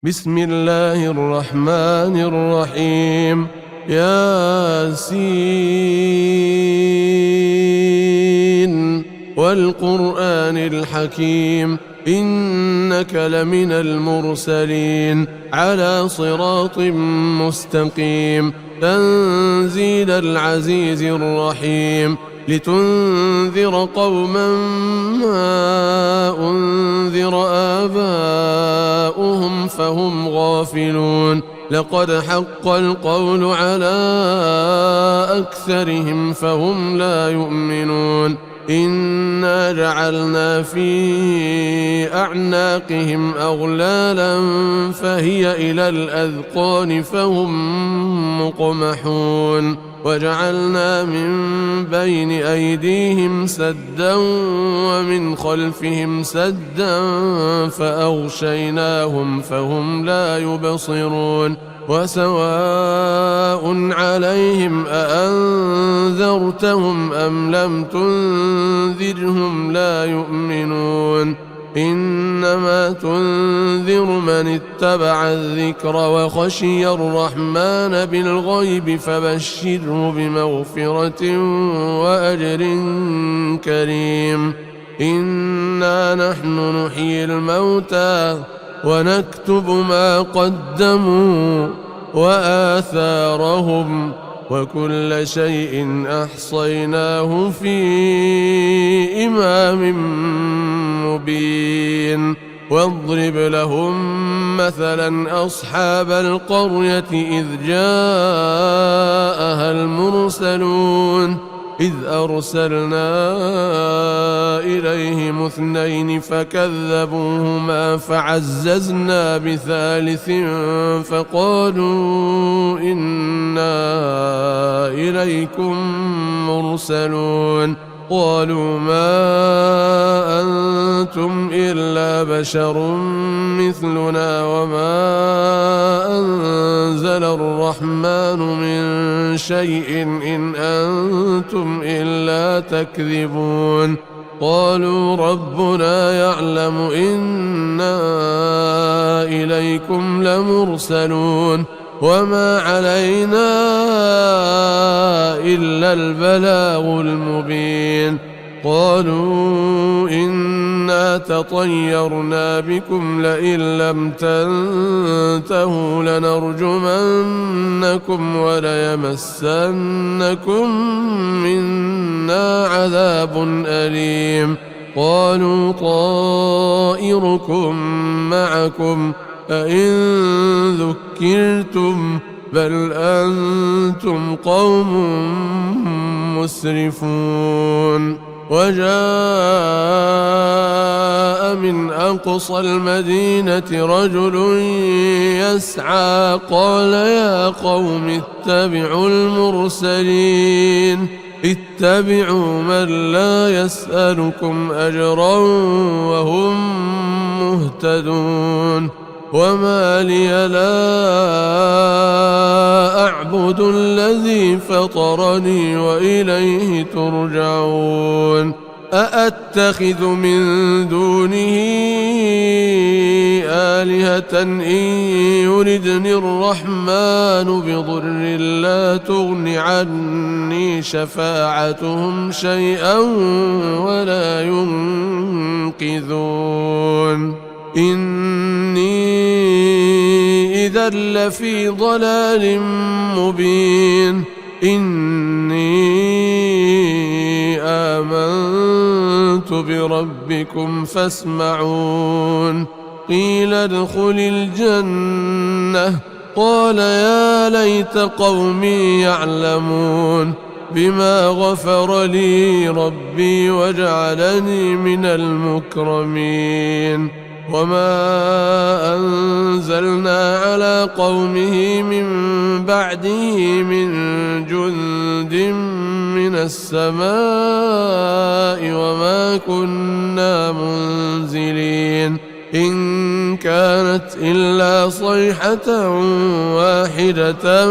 بسم الله الرحمن الرحيم. ياسين والقرآن الحكيم إنك لمن المرسلين على صراط مستقيم تنزيل العزيز الرحيم لتنذر قوما ما أنذر آباؤهم فهم غافلون لقد حق القول على أكثرهم فهم لا يؤمنون إنا جعلنا في أعناقهم أغلالا فهي إلى الأذقان فهم مقمحون وجعلنا من بين أيديهم سدا ومن خلفهم سدا فأغشيناهم فهم لا يبصرون وسواء عليهم أأنذرتهم أم لم تنذرهم لا يؤمنون إنما تنذر من اتبع الذكر وخشي الرحمن بالغيب فبشره بمغفرة وأجر كريم. إنا نحن نحيي الموتى ونكتب ما قدموا وآثارهم وكل شيء أحصيناه في إمام مبين. واضرب لهم مثلا أصحاب القرية إذ جاءها المرسلون إذ أرسلنا إليهم 2 فكذبوهما فعززنا بثالث فقالوا إنا إليكم مرسلون قالوا ما أنتم إلا بشر مثلنا وما أنزل الرحمن من شيء إن أنتم إلا تكذبون قالوا ربنا يعلم إنا إليكم لمرسلون وما علينا إلا البلاغ المبين. قالوا إنا تطيرنا بكم لئن لم تنتهوا لنرجمنكم وليمسنكم منا عذاب أليم. قالوا طائركم معكم أئن ذكرتم بل أنتم قوم مسرفون. وجاء من أقصى المدينة رجل يسعى قال يا قوم اتبعوا المرسلين اتبعوا من لا يسألكم أجرا وهم مهتدون. وما لي لا أعبد الذي فطرني وإليه ترجعون. أأتخذ من دونه آلهة إن يردني الرحمن بضر لا تغن عني شفاعتهم شيئا ولا ينقذون. إني إذا لفي ضلال مبين. إني آمنت بربكم فاسمعون. قيل ادخل الجنة قال يا ليت قومي يعلمون بما غفر لي ربي وجعلني من المكرمين. وما أنزلنا على قومه من بعده من جند من السماء وما كنا منزلين إن كانت إلا صيحة واحدة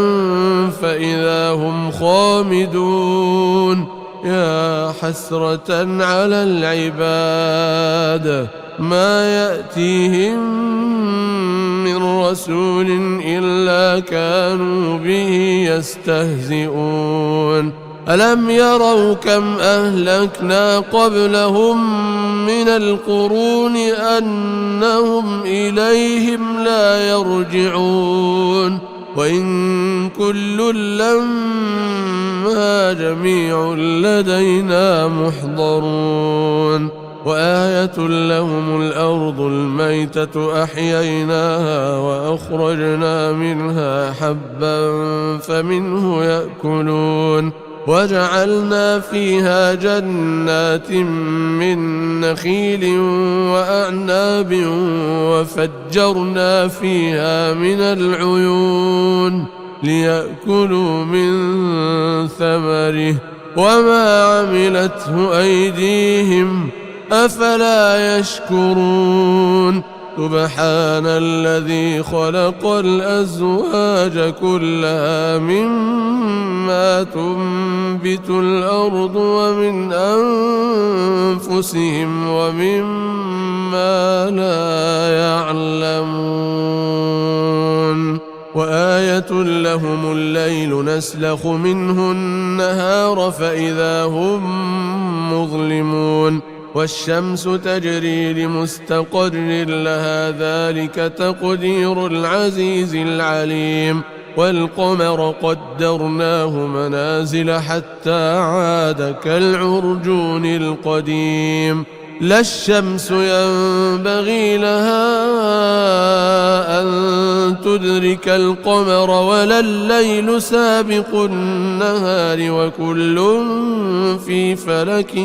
فإذا هم خامدون. يا حسرة على العباد ما يأتيهم من رسول إلا كانوا به يستهزئون ألم يروا كم أهلكنا قبلهم من القرون أنهم إليهم لا يرجعون وإن كل لما جميع لدينا محضرون وآية لهم الأرض الميتة أحييناها وأخرجنا منها حبا فمنه يأكلون وجعلنا فيها جنات من نخيل وأعناب وفجرنا فيها من العيون ليأكلوا من ثمره وما عملته أيديهم أفلا يشكرون سبحان الذي خلق الأزواج كلها مما تنبت الأرض ومن أنفسهم ومما لا يعلمون وآية لهم الليل نسلخ منه النهار فإذا هم مظلمون والشمس تجري لمستقر لها ذلك تقدير العزيز العليم والقمر قدرناه منازل حتى عاد كالعرجون القديم لا الشمس ينبغي لها أن تدرك القمر ولا الليل سابق النهار وكل في فلك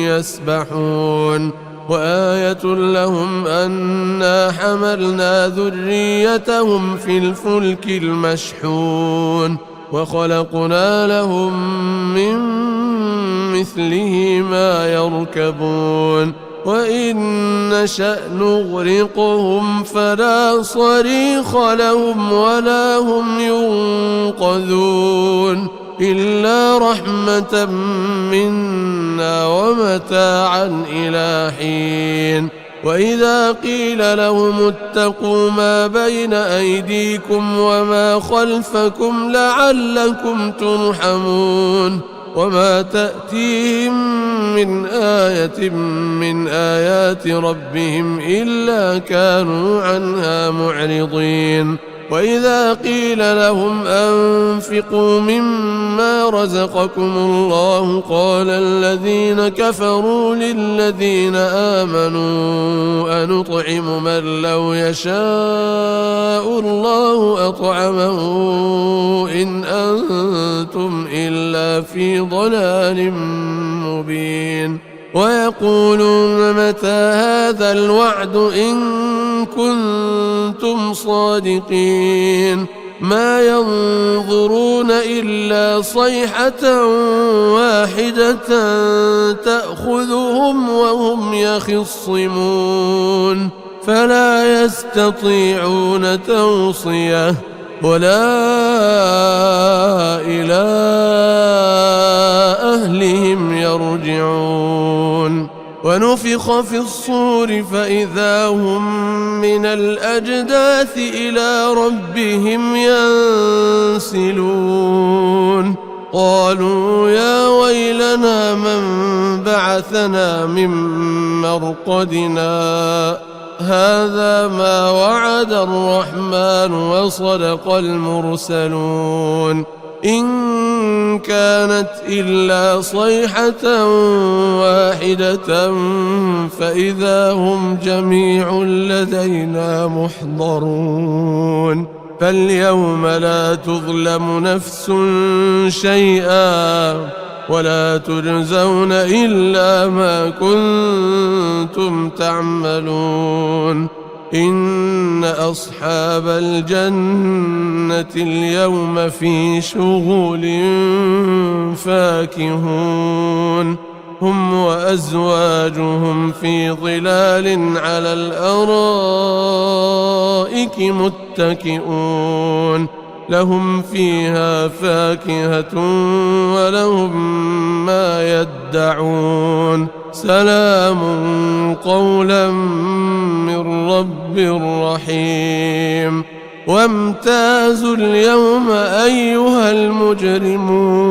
يسبحون وآية لهم أنا حملنا ذريتهم في الفلك المشحون وخلقنا لهم من مثله ما يركبون وإن نشأ نغرقهم فلا صريخ لهم ولا هم ينقذون إلا رحمة منا ومتاعا إلى حين وإذا قيل لهم اتقوا ما بين أيديكم وما خلفكم لعلكم ترحمون وما تأتيهم من آية من آيات ربهم إلا كانوا عنها معرضين وإذا قيل لهم أنفقوا مما رزقكم الله قال الذين كفروا للذين آمنوا أنطعم من لو يشاء الله أطعمه إن أنتم إلا في ضلال مبين ويقولون متى هذا الوعد إن كنتم صادقين ما ينظرون إلا صيحة واحدة تأخذهم وهم يخصمون فلا يستطيعون توصية ولا إلى أهلهم يرجعون ونفخ في الصور فإذا هم من الأجداث إلى ربهم ينسلون قالوا يا ويلنا من بعثنا من مرقدنا هذا ما وعد الرحمن وصدق المرسلون إن كانت إلا صيحة واحدة فإذا هم جميع لدينا محضرون فاليوم لا تظلم نفس شيئا ولا تجزون إلا ما كنتم تعملون إن أصحاب الجنة اليوم في شغل فاكهون هم وأزواجهم في ظلال على الأرائك متكئون لهم فيها فاكهة ولهم ما يدعون سلام قولا من رب رحيم وامتازوا اليوم أيها المجرمون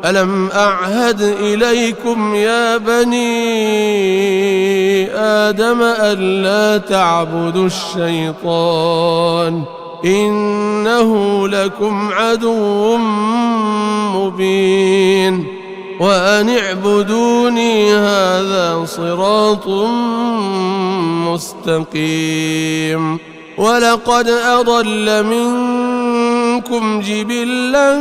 ألم أعهد إليكم يا بني آدم ألا تعبدوا الشيطان إنه لكم عدو مبين وأن اعبدوني هذا صراط مستقيم ولقد أضل منكم جبلا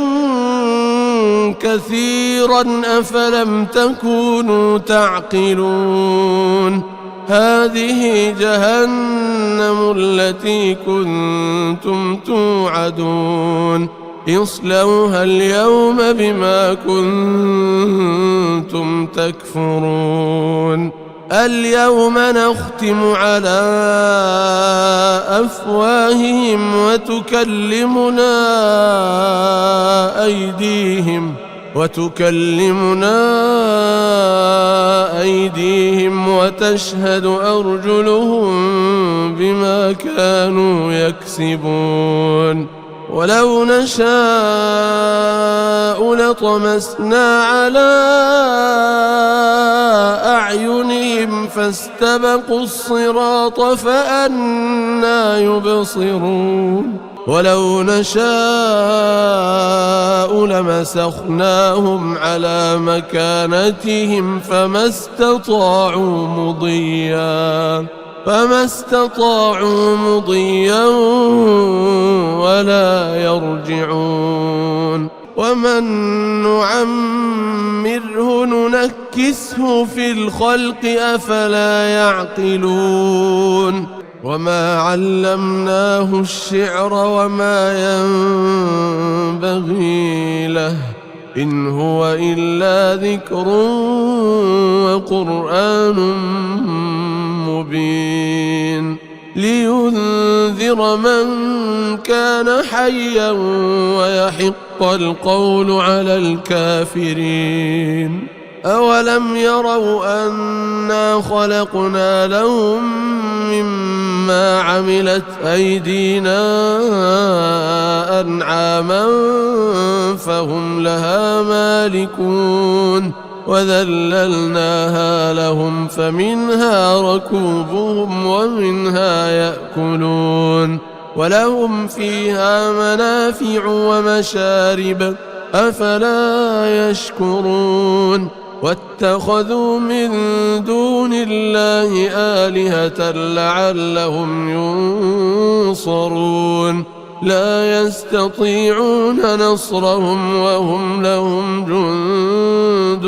كثيرا أفلم تكونوا تعقلون هذه جهنم التي كنتم توعدون اصلوها اليوم بما كنتم تكفرون اليوم نختم على أفواههم وتكلمنا أيديهم وتشهد أرجلهم بما كانوا يكسبون ولو نشاء لطمسنا على أعينهم فاستبقوا الصراط فأنى يبصرون ولو نشاء لمسخناهم على مكانتهم فما استطاعوا مضيا ولا يرجعون ومن نعمره ننكسه في الخلق أفلا يعقلون وما علمناه الشعر وما ينبغي له إن هو إلا ذكر وقرآن مبين لينذر من كان حيا ويحق القول على الكافرين أولم يروا أنا خلقنا لهم مما عملت أيدينا أنعاما فهم لها مالكون وذللناها لهم فمنها ركوبهم ومنها يأكلون ولهم فيها منافع ومشارب أفلا يشكرون واتخذوا من دون الله آلهة لعلهم ينصرون لا يستطيعون نصرهم وهم لهم جند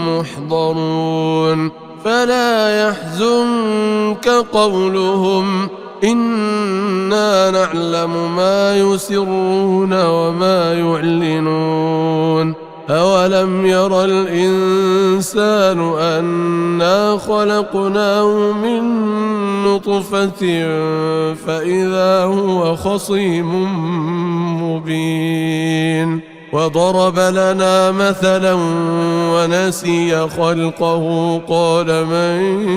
محضرون فلا يحزنك قولهم إنا نعلم ما يسرون وما يعلنون أولم ير الإنسان أنا خلقناه من نطفة فإذا هو خصيم مبين وضرب لنا مثلا ونسي خلقه قال من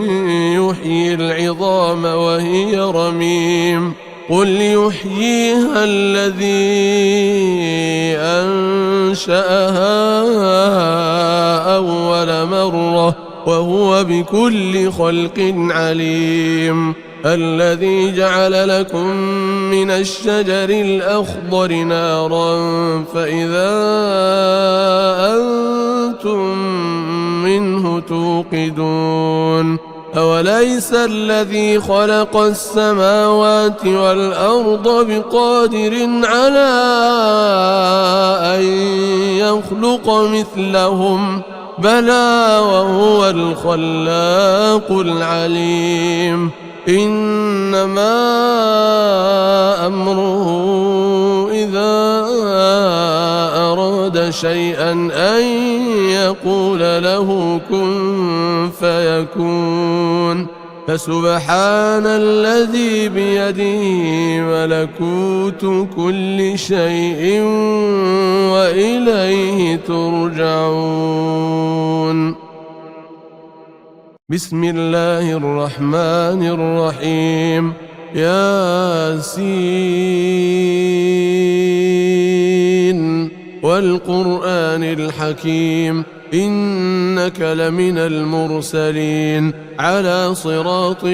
يحيي العظام وهي رميم قل يحييها الذي أنشأها أول مرة وهو بكل خلق عليم الذي جعل لكم من الشجر الأخضر نارا فإذا أنتم منه توقدون أوليس الذي خلق السماوات والأرض بقادر على أن يخلق مثلهم بلى وهو الخلاق العليم إنما أمره إذا أراد شيئا أن يقول له كن فيكون فسبحان الذي بيده ملكوت كل شيء وإليه ترجعون. بسم الله الرحمن الرحيم. ياسين والقرآن الحكيم إنك لمن المرسلين على صراط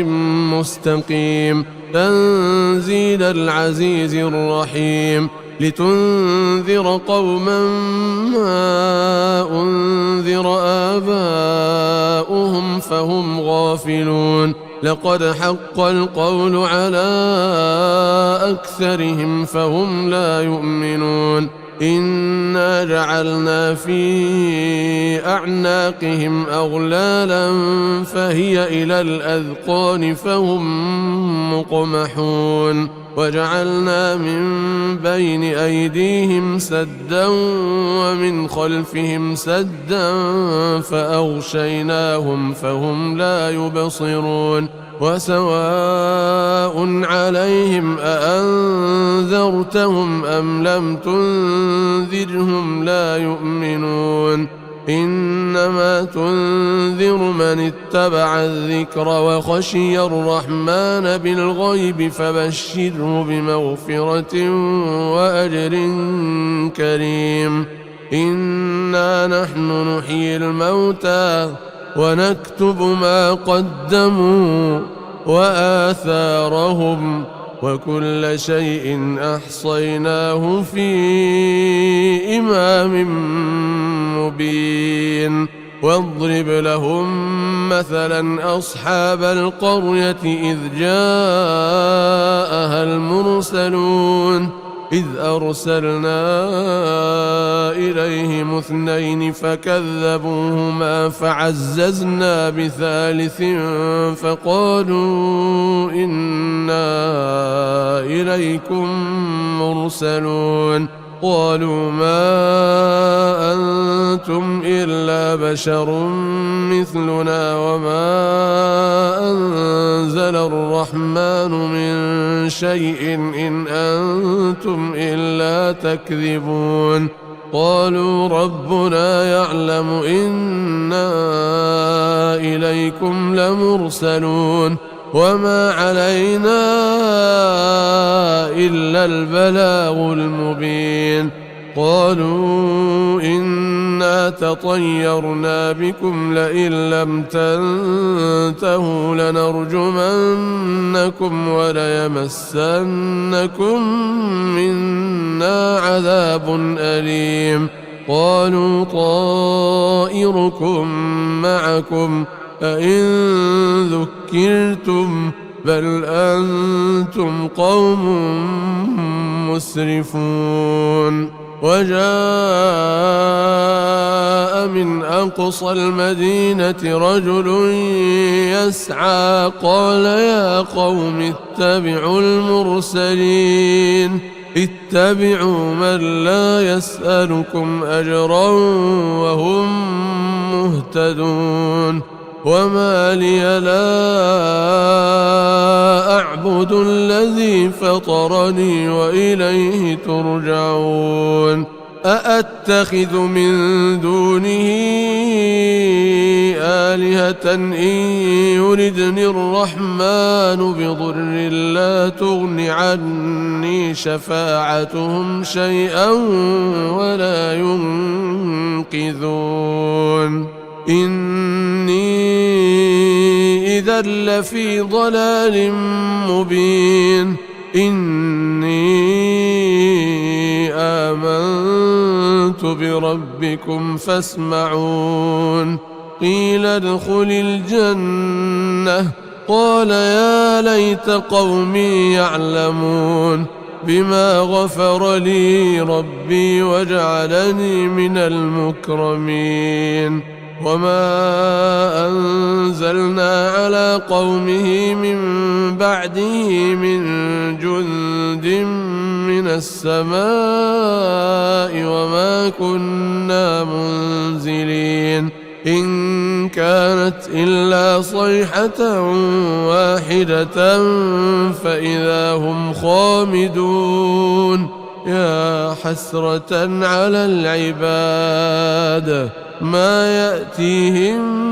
مستقيم تنزيل العزيز الرحيم لتنذر قوما ما أنذر آباؤهم فهم غافلون لقد حق القول على أكثرهم فهم لا يؤمنون إنا جعلنا في أعناقهم أغلالا فهي إلى الأذقان فهم مقمحون وجعلنا من بين أيديهم سدا ومن خلفهم سدا فأغشيناهم فهم لا يبصرون وسواء عليهم أأنذرتهم أم لم تنذرهم لا يؤمنون إنما تنذر من اتبع الذكر وخشي الرحمن بالغيب فبشره بمغفرة وأجر كريم. إنا نحن نحيي الموتى ونكتب ما قدموا وآثارهم وكل شيء أحصيناه في إمام مبين. واضرب لهم مثلا أصحاب القرية إذ جاءها المرسلون إذ أرسلنا إليهم 2 فكذبوهما فعززنا بثالث فقالوا إنا إليكم مرسلون قالوا ما أنتم إلا بشر مثلنا وما أنزل الرحمن من شيء إن أنتم إلا تكذبون قالوا ربنا يعلم إنا إليكم لمرسلون وما علينا إلا البلاغ المبين. قالوا إنا تطيرنا بكم لئن لم تنتهوا لنرجمنكم وليمسنكم منا عذاب أليم. قالوا طائركم معكم أئن ذكرتم بل أنتم قوم مسرفون. وجاء من أقصى المدينة رجل يسعى قال يا قوم اتبعوا المرسلين اتبعوا من لا يسألكم أجرا وهم مهتدون. وما لي لا أعبد الذي فطرني وإليه ترجعون. أأتخذ من دونه آلهة إن يردني الرحمن بضر لا تغن عني شفاعتهم شيئا ولا ينقذون. إني إذا لفي ضلال مبين. إني آمنت بربكم فاسمعون. قيل ادخل الجنة قال يا ليت قومي يعلمون بما غفر لي ربي وجعلني من المكرمين. وما أنزلنا على قومه من بعده من جند من السماء وما كنا منزلين. إن كانت إلا صيحة واحدة فإذا هم خامدون يا حسرة على العباد ما يأتيهم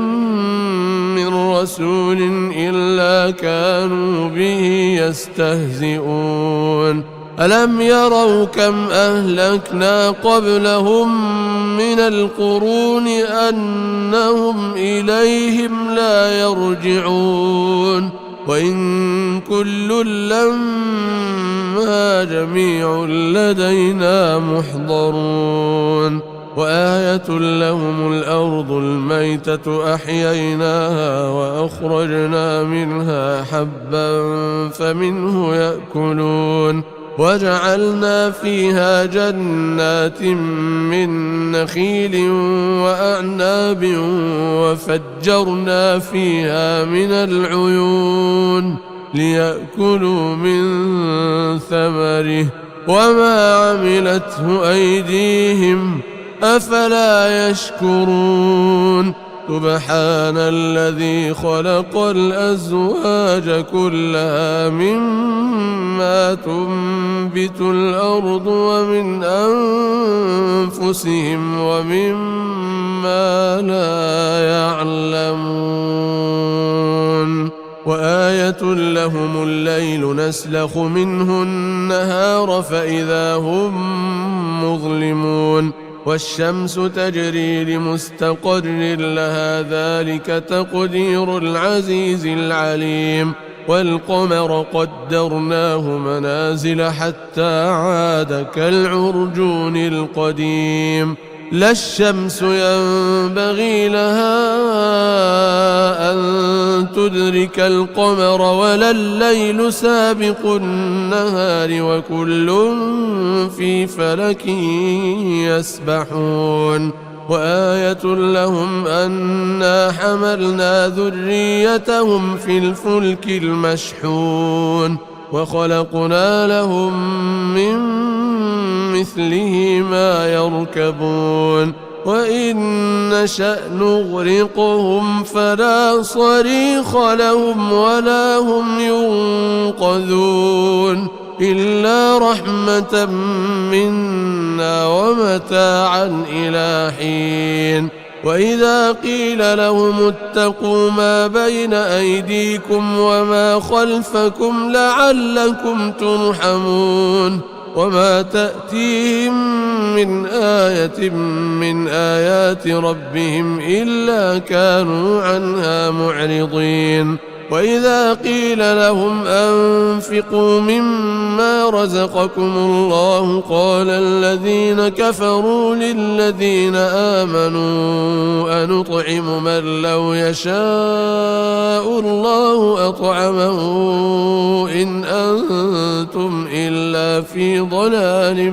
من رسول إلا كانوا به يستهزئون ألم يروا كم أهلكنا قبلهم من القرون أنهم إليهم لا يرجعون وإن كل لما جميع لدينا محضرون وآية لهم الأرض الميتة أحييناها وأخرجنا منها حبا فمنه يأكلون وجعلنا فيها جنات من نخيل وأعناب وفجرنا فيها من العيون ليأكلوا من ثمره وما عملته أيديهم أفلا يشكرون سبحان الذي خلق الأزواج كلها مما تنبت الأرض ومن أنفسهم ومما لا يعلمون وآية لهم الليل نسلخ منه النهار فإذا هم مظلمون والشمس تجري لمستقر لها ذلك تقدير العزيز العليم والقمر قدرناه منازل حتى عاد كالعرجون القديم لا الشمس ينبغي لها أن تدرك القمر ولا الليل سابق النهار وكل في فلك يسبحون وآية لهم أنا حملنا ذريتهم في الفلك المشحون وخلقنا لهم من مثله ما يركبون وإن نشأ نغرقهم فلا صريخ لهم ولا هم ينقذون إلا رحمة منا ومتاعا إلى حين وإذا قيل لهم اتقوا ما بين أيديكم وما خلفكم لعلكم ترحمون وما تأتيهم من آية من آيات ربهم إلا كانوا عنها معرضين وإذا قيل لهم أنفقوا مما رزقكم الله قال الذين كفروا للذين آمنوا أنطعم من لو يشاء الله أطعمه إن أنتم إلا في ضلال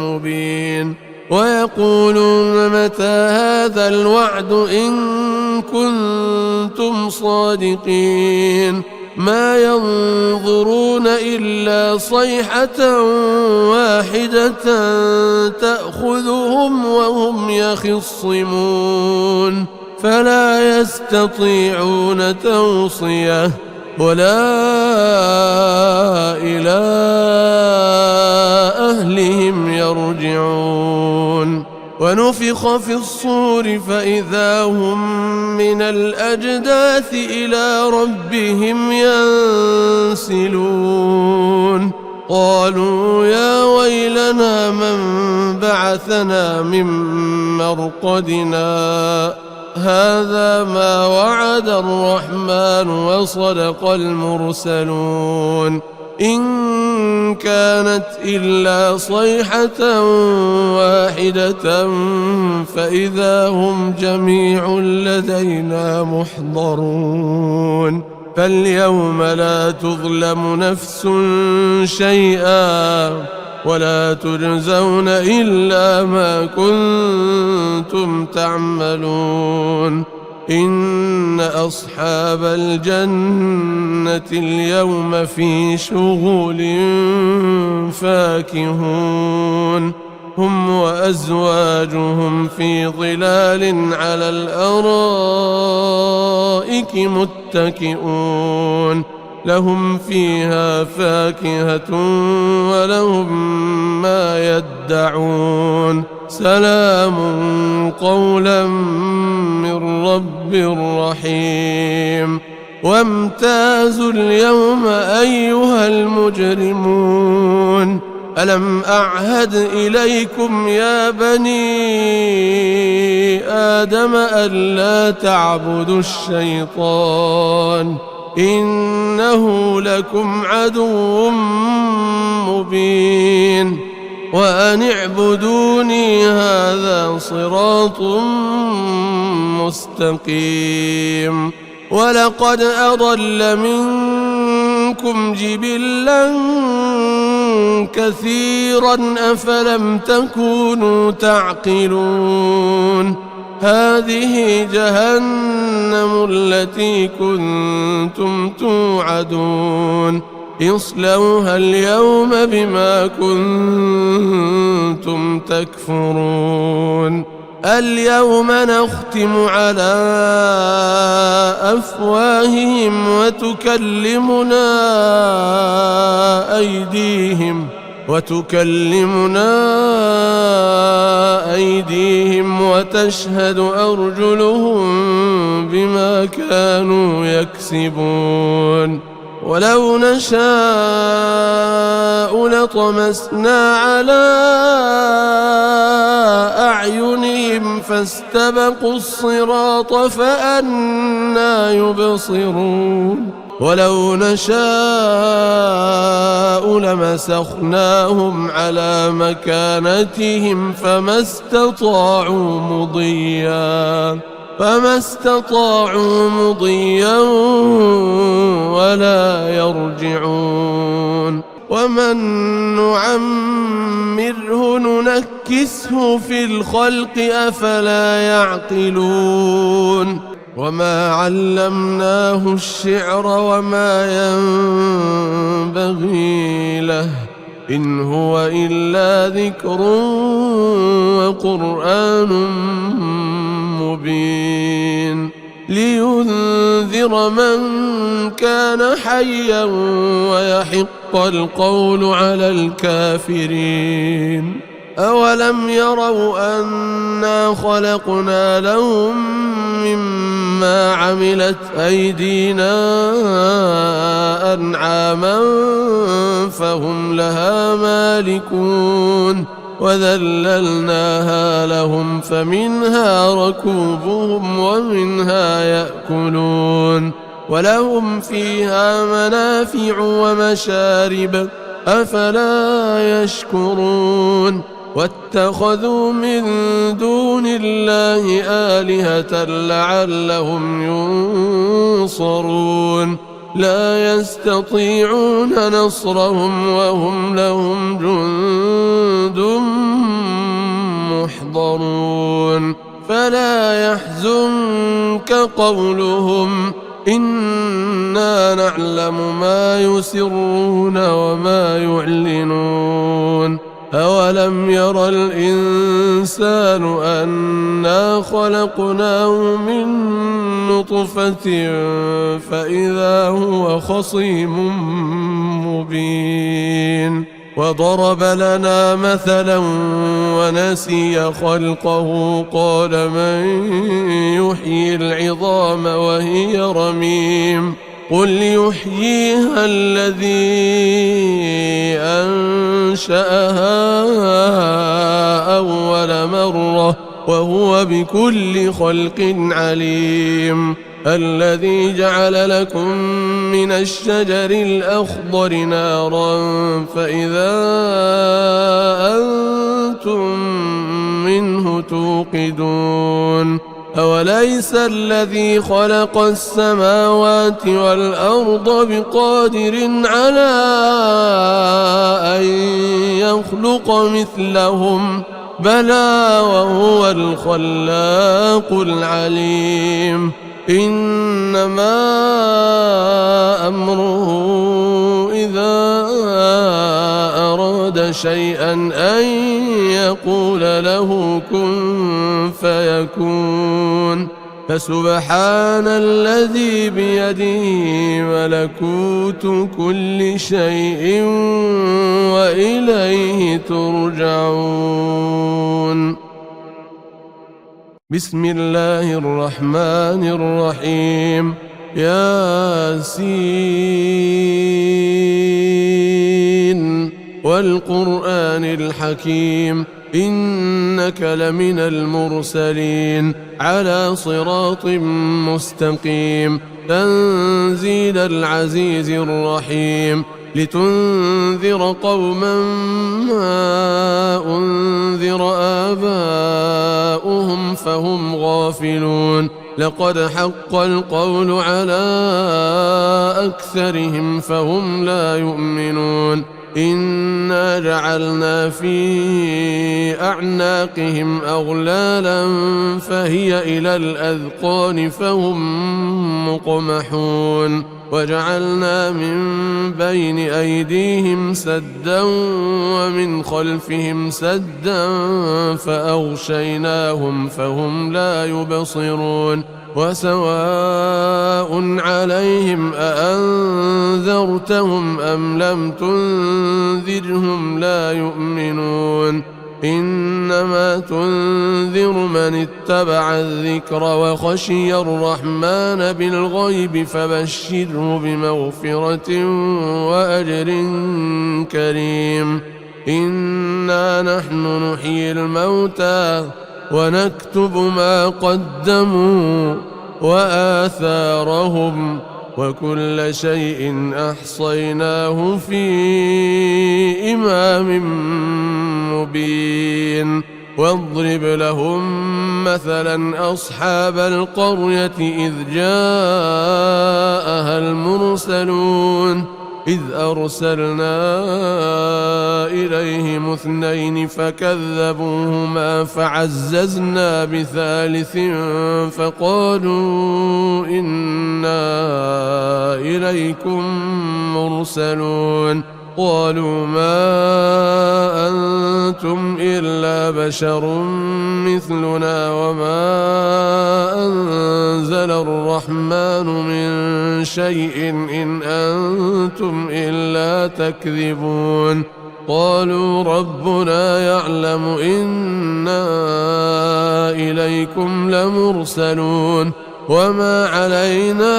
مبين ويقولون متى هذا الوعد إن كنتم صادقين ما ينظرون إلا صيحة واحدة تأخذهم وهم يخصمون فلا يستطيعون توصية ولا إلى أهلهم يرجعون ونفخ في الصور فإذا هم من الأجداث إلى ربهم ينسلون قالوا يا ويلنا من بعثنا من مرقدنا هذا ما وعد الرحمن وصدق المرسلون إن كانت إلا صيحة واحدة فإذا هم جميع لدينا محضرون فاليوم لا تظلم نفس شيئا ولا تجزون إلا ما كنتم تعملون إن أصحاب الجنة اليوم في شغل فاكهون هم وأزواجهم في ظلال على الأرائك متكئون لهم فيها فاكهة ولهم ما يدعون سلام قولا من رب رحيم وامتازوا اليوم أيها المجرمون ألم أعهد إليكم يا بني آدم ألا تعبدوا الشيطان إنه لكم عدو مبين وأن اعبدوني هذا صراط مستقيم ولقد أضل منكم جبلا كثيرا أفلم تكونوا تعقلون هذه جهنم التي كنتم توعدون اصلوها اليوم بما كنتم تكفرون اليوم نختم على أفواههم وتكلمنا أيديهم وتشهد أرجلهم بما كانوا يكسبون ولو نشاء لطمسنا على أعينهم فاستبقوا الصراط فأنى يبصرون ولو نشاء لمسخناهم على مكانتهم فما استطاعوا مضيا ولا يرجعون ومن نعمره ننكسه في الخلق أفلا يعقلون وما علمناه الشعر وما ينبغي له إن هو إلا ذكر وقرآن مبين لينذر من كان حيا ويحق القول على الكافرين أولم يروا أنا خلقنا لهم مما عملت أيدينا أنعاما فهم لها مالكون وذللناها لهم فمنها ركوبهم ومنها يأكلون ولهم فيها منافع ومشارب أفلا يشكرون واتخذوا من دون الله آلهة لعلهم ينصرون لا يستطيعون نصرهم وهم لهم جند محضرون فلا يحزنك قولهم إنا نعلم ما يسرون وما يعلنون أولم ير الإنسان أنا خلقناه من نطفة فإذا هو خصيم مبين وضرب لنا مثلا ونسي خلقه قال من يحيي العظام وهي رميم قل يحييها الذي أنشأها أول مرة وهو بكل خلق عليم الذي جعل لكم من الشجر الأخضر نارا فإذا أنتم منه توقدون أوليس الذي خلق السماوات والأرض بقادر على أن يخلق مثلهم بلى وهو الخلاق العليم إنما أمره إذا أراد أراد شيئا أن يقول له كن فيكون فسبحان الذي بيده ملكوت كل شيء وإليه ترجعون. بسم الله الرحمن الرحيم. ياسين والقرآن الحكيم إنك لمن المرسلين على صراط مستقيم تنزيل العزيز الرحيم لتنذر قوما ما أنذر آباؤهم فهم غافلون لقد حق القول على أكثرهم فهم لا يؤمنون إنا جعلنا في أعناقهم أغلالا فهي إلى الأذقان فهم مقمحون وجعلنا من بين أيديهم سدا ومن خلفهم سدا فأغشيناهم فهم لا يبصرون وسواء عليهم أأنذرتهم أم لم تنذرهم لا يؤمنون إنما تنذر من اتبع الذكر وخشي الرحمن بالغيب فبشره بمغفرة وأجر كريم. إنا نحن نحيي الموتى ونكتب ما قدموا وآثارهم وكل شيء أحصيناه في إمام مبين. واضرب لهم مثلا أصحاب القرية إذ جاءها المرسلون إذ أرسلنا إليهم 2 فكذبوهما فعززنا بثالث فقالوا إنا إليكم مرسلون قالوا ما أنتم إلا بشر مثلنا وما أنزل الرحمن من شيء إن أنتم إلا تكذبون قالوا ربنا يعلم إنا إليكم لمرسلون وما علينا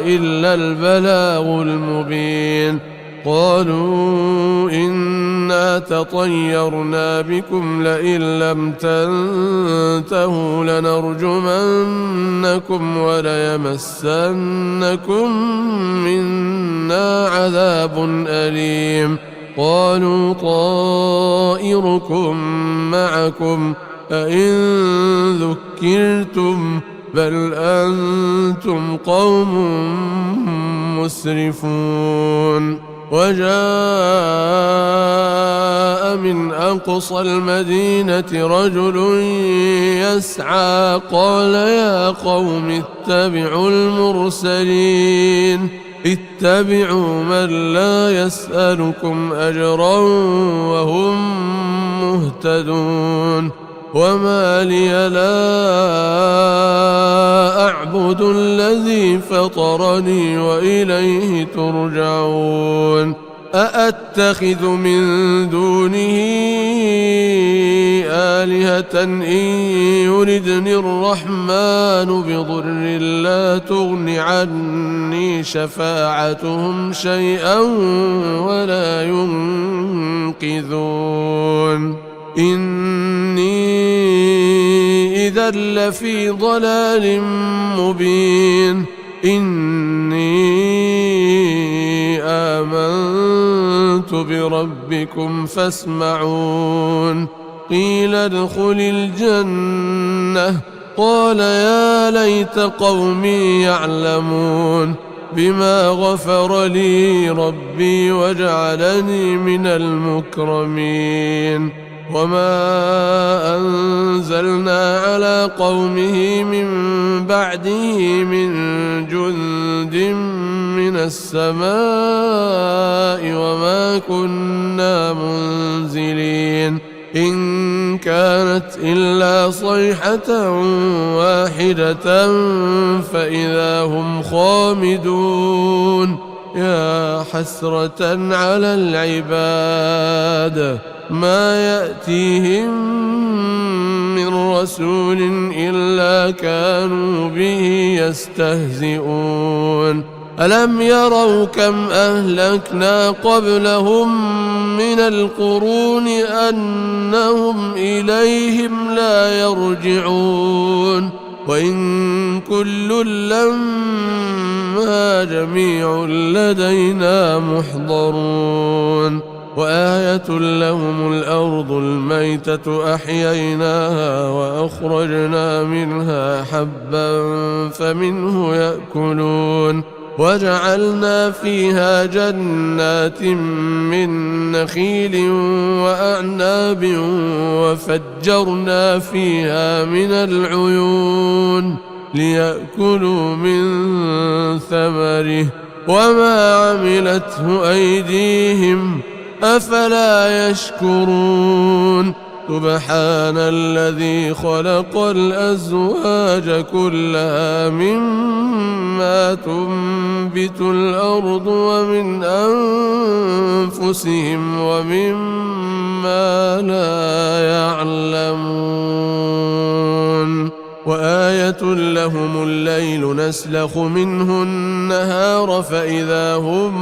إلا البلاغ المبين قالوا إنا تطيرنا بكم لئن لم تنتهوا لنرجمنكم وليمسنكم منا عذاب أليم قالوا طائركم معكم أئن ذكرتم بل أنتم قوم مسرفون وجاء من أقصى المدينة رجل يسعى قال يا قوم اتبعوا المرسلين اتبعوا من لا يسألكم أجرا وهم مهتدون وما لي لا أعبد الذي فطرني وإليه ترجعون أأتخذ من دونه آلهة إن يردني الرحمن بضر لا تغن عني شفاعتهم شيئا ولا ينقذون إني إذا لفي ضلال مبين إني آمنت بربكم فاسمعون قيل ادخل الجنة قال يا ليت قومي يعلمون بما غفر لي ربي وجعلني من المكرمين وما أنزلنا على قومه من بعده من جند من السماء وما وما كنا منزلين إن كانت إلا صيحة واحدة فإذا هم خامدون يا حسرة على العباد ما يأتيهم من رسول إلا كانوا به يستهزئون ألم يروا كم أهلكنا قبلهم من القرون أنهم إليهم لا يرجعون وإن كل لما جميع لدينا محضرون وآية لهم الأرض الميتة أحييناها وأخرجنا منها حبا فمنه يأكلون وجعلنا فيها جنات من نخيل وأعناب وفجرنا فيها من العيون ليأكلوا من ثمره وما عملته أيديهم أفلا يشكرون سبحان الذي خلق الأزواج كلها مما تنبت الأرض ومن أنفسهم ومما لا يعلمون وآية لهم الليل نسلخ منه النهار فإذا هم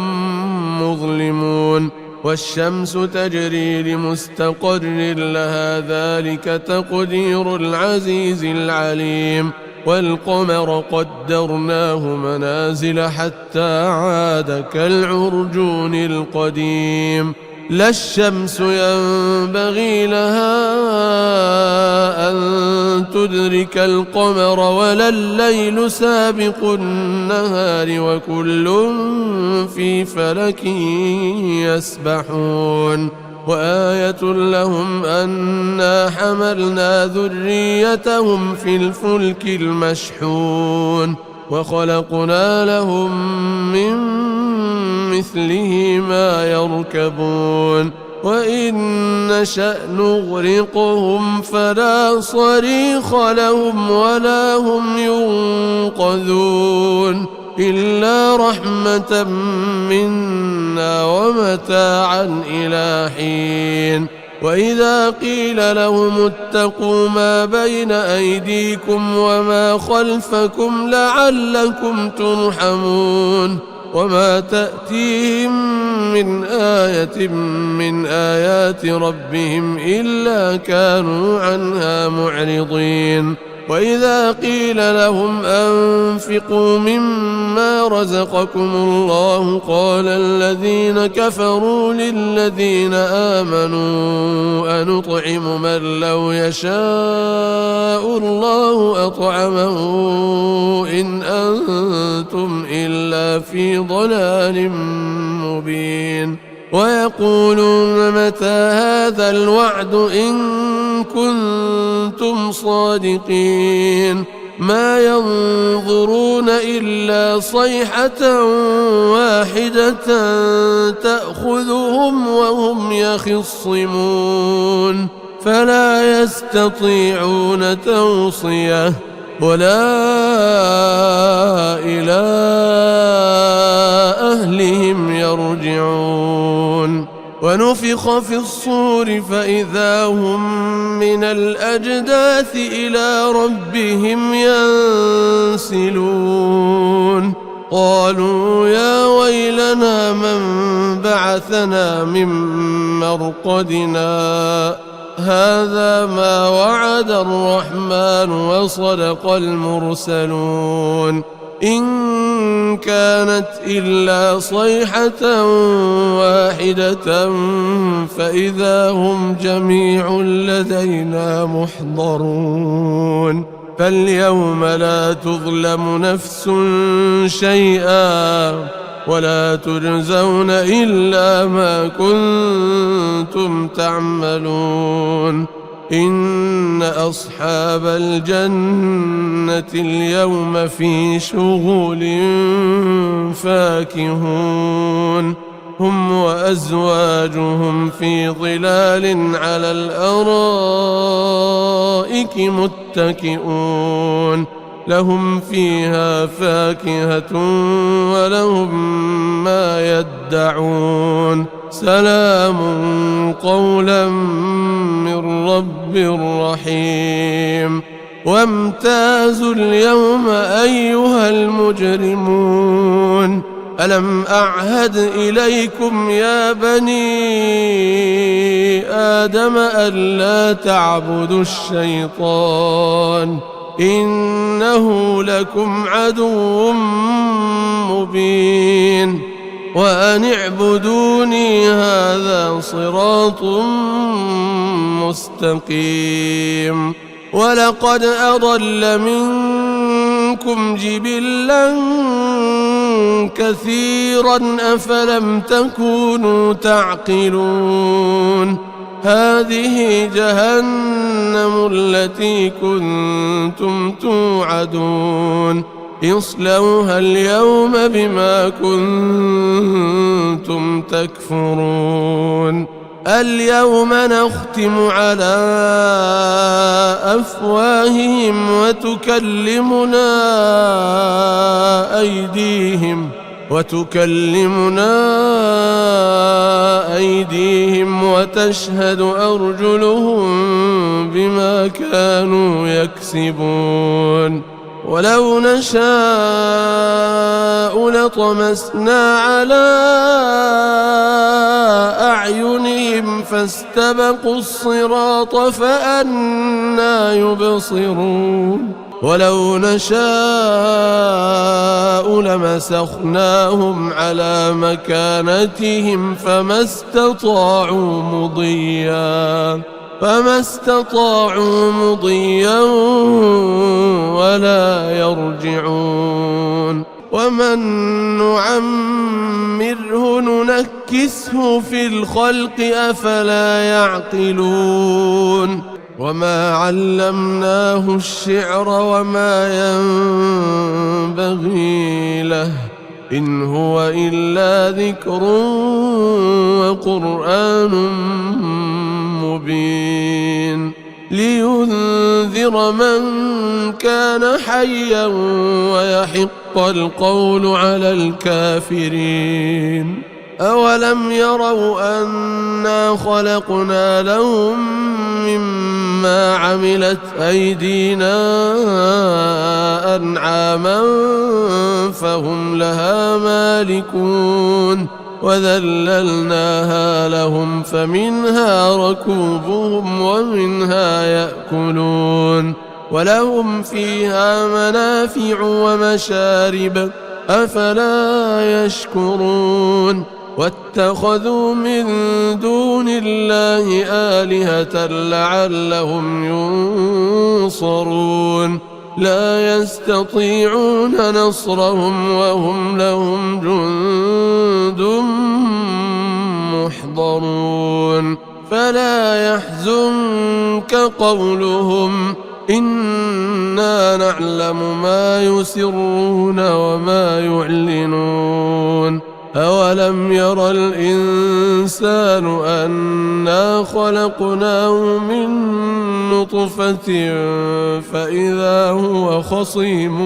مظلمون والشمس تجري لمستقر لها ذلك تقدير العزيز العليم والقمر قدرناه منازل حتى عاد كالعرجون القديم لا الشمس ينبغي لها أن تدرك القمر ولا الليل سابق النهار وكل في فلك يسبحون وآية لهم أنا حملنا ذريتهم في الفلك المشحون وخلقنا لهم من مثله ما يركبون وإن نشأ نغرقهم فلا صريخ لهم ولا هم ينقذون إلا رحمة منا ومتاعا إلى حين وإذا قيل لهم اتقوا ما بين أيديكم وما خلفكم لعلكم ترحمون وما تأتيهم من آية من آيات ربهم إلا كانوا عنها معرضين وإذا قيل لهم أنفقوا مما رزقكم الله قال الذين كفروا للذين آمنوا أنطعم من لو يشاء الله أطعمه إن أنتم إلا في ضلال مبين ويقولون متى هذا الوعد إن كنتم صادقين ما ينظرون إلا صيحة واحدة تأخذهم وهم يخصمون فلا يستطيعون توصية ولا إلى أهلهم يرجعون ونفخ في الصور فإذا هم من الأجداث إلى ربهم ينسلون قالوا يا ويلنا من بعثنا من مرقدنا هذا ما وعد الرحمن وصدق المرسلون إن كانت إلا صيحة واحدة فإذا هم جميع لدينا محضرون فاليوم لا تظلم نفس شيئا ولا تجزون إلا ما كنتم تعملون إن أصحاب الجنة اليوم في شغل فاكهون هم وأزواجهم في ظلال على الأرائك متكئون لهم فيها فاكهة ولهم ما يدعون سلام قولا من رب رحيم وامتازوا اليوم أيها المجرمون ألم أعهد إليكم يا بني آدم ألا تعبدوا الشيطان إنه لكم عدو مبين وأن اعبدوني هذا صراط مستقيم ولقد أضل منكم جبلا كثيرا أفلم تكونوا تعقلون هذه جهنم التي كنتم توعدون اصلوها اليوم بما كنتم تكفرون اليوم نختم على أفواههم وتكلمنا أيديهم وتشهد أرجلهم بما كانوا يكسبون ولو نشاء لطمسنا على أعينهم فاستبقوا الصراط فأنى يبصرون ولو نشاء لمسخناهم على مكانتهم فما استطاعوا مضيا ولا يرجعون ومن نعمره ننكسه في الخلق أفلا يعقلون وما علمناه الشعر وما ينبغي له إن هو إلا ذكر وقرآن مبين لينذر من كان حيا ويحق القول على الكافرين أولم يروا أنا خلقنا لهم مما عملت أيدينا أنعاما فهم لها مالكون وذللناها لهم فمنها ركوبهم ومنها يأكلون ولهم فيها منافع ومشارب أفلا يشكرون واتخذوا من دون الله آلهة لعلهم ينصرون لا يستطيعون نصرهم وهم لهم جند محضرون فلا يحزنك قولهم إنا نعلم ما يسرون وما يعلنون أولم ير الإنسان أنا خلقناه من نطفة فإذا هو خصيم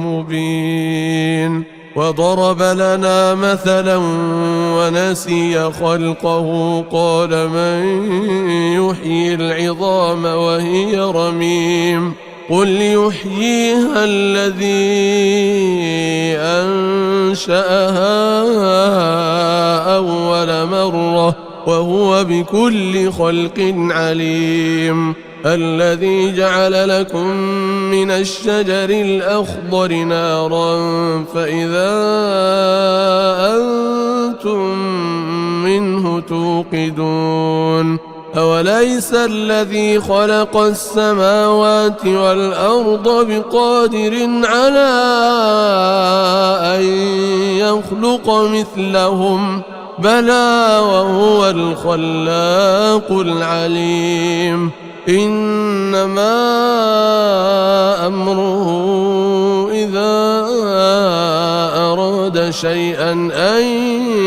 مبين وضرب لنا مثلا ونسي خلقه قال من يحيي العظام وهي رميم قل يحييها الذي أنشأها أول مرة وهو بكل خلق عليم الذي جعل لكم من الشجر الأخضر نارا فإذا أنتم منه توقدون أوليس الذي خلق السماوات والأرض بقادر على أن يخلق مثلهم بلى وهو الخلاق العليم إنما أمره إذا أراد أراد شيئا أن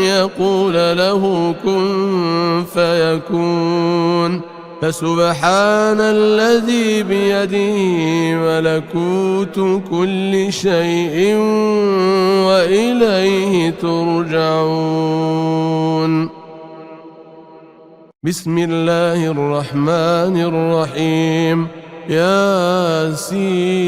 يقول له كن فيكون فسبحان الذي بيده ملكوت كل شيء وإليه ترجعون. بسم الله الرحمن الرحيم. ياسين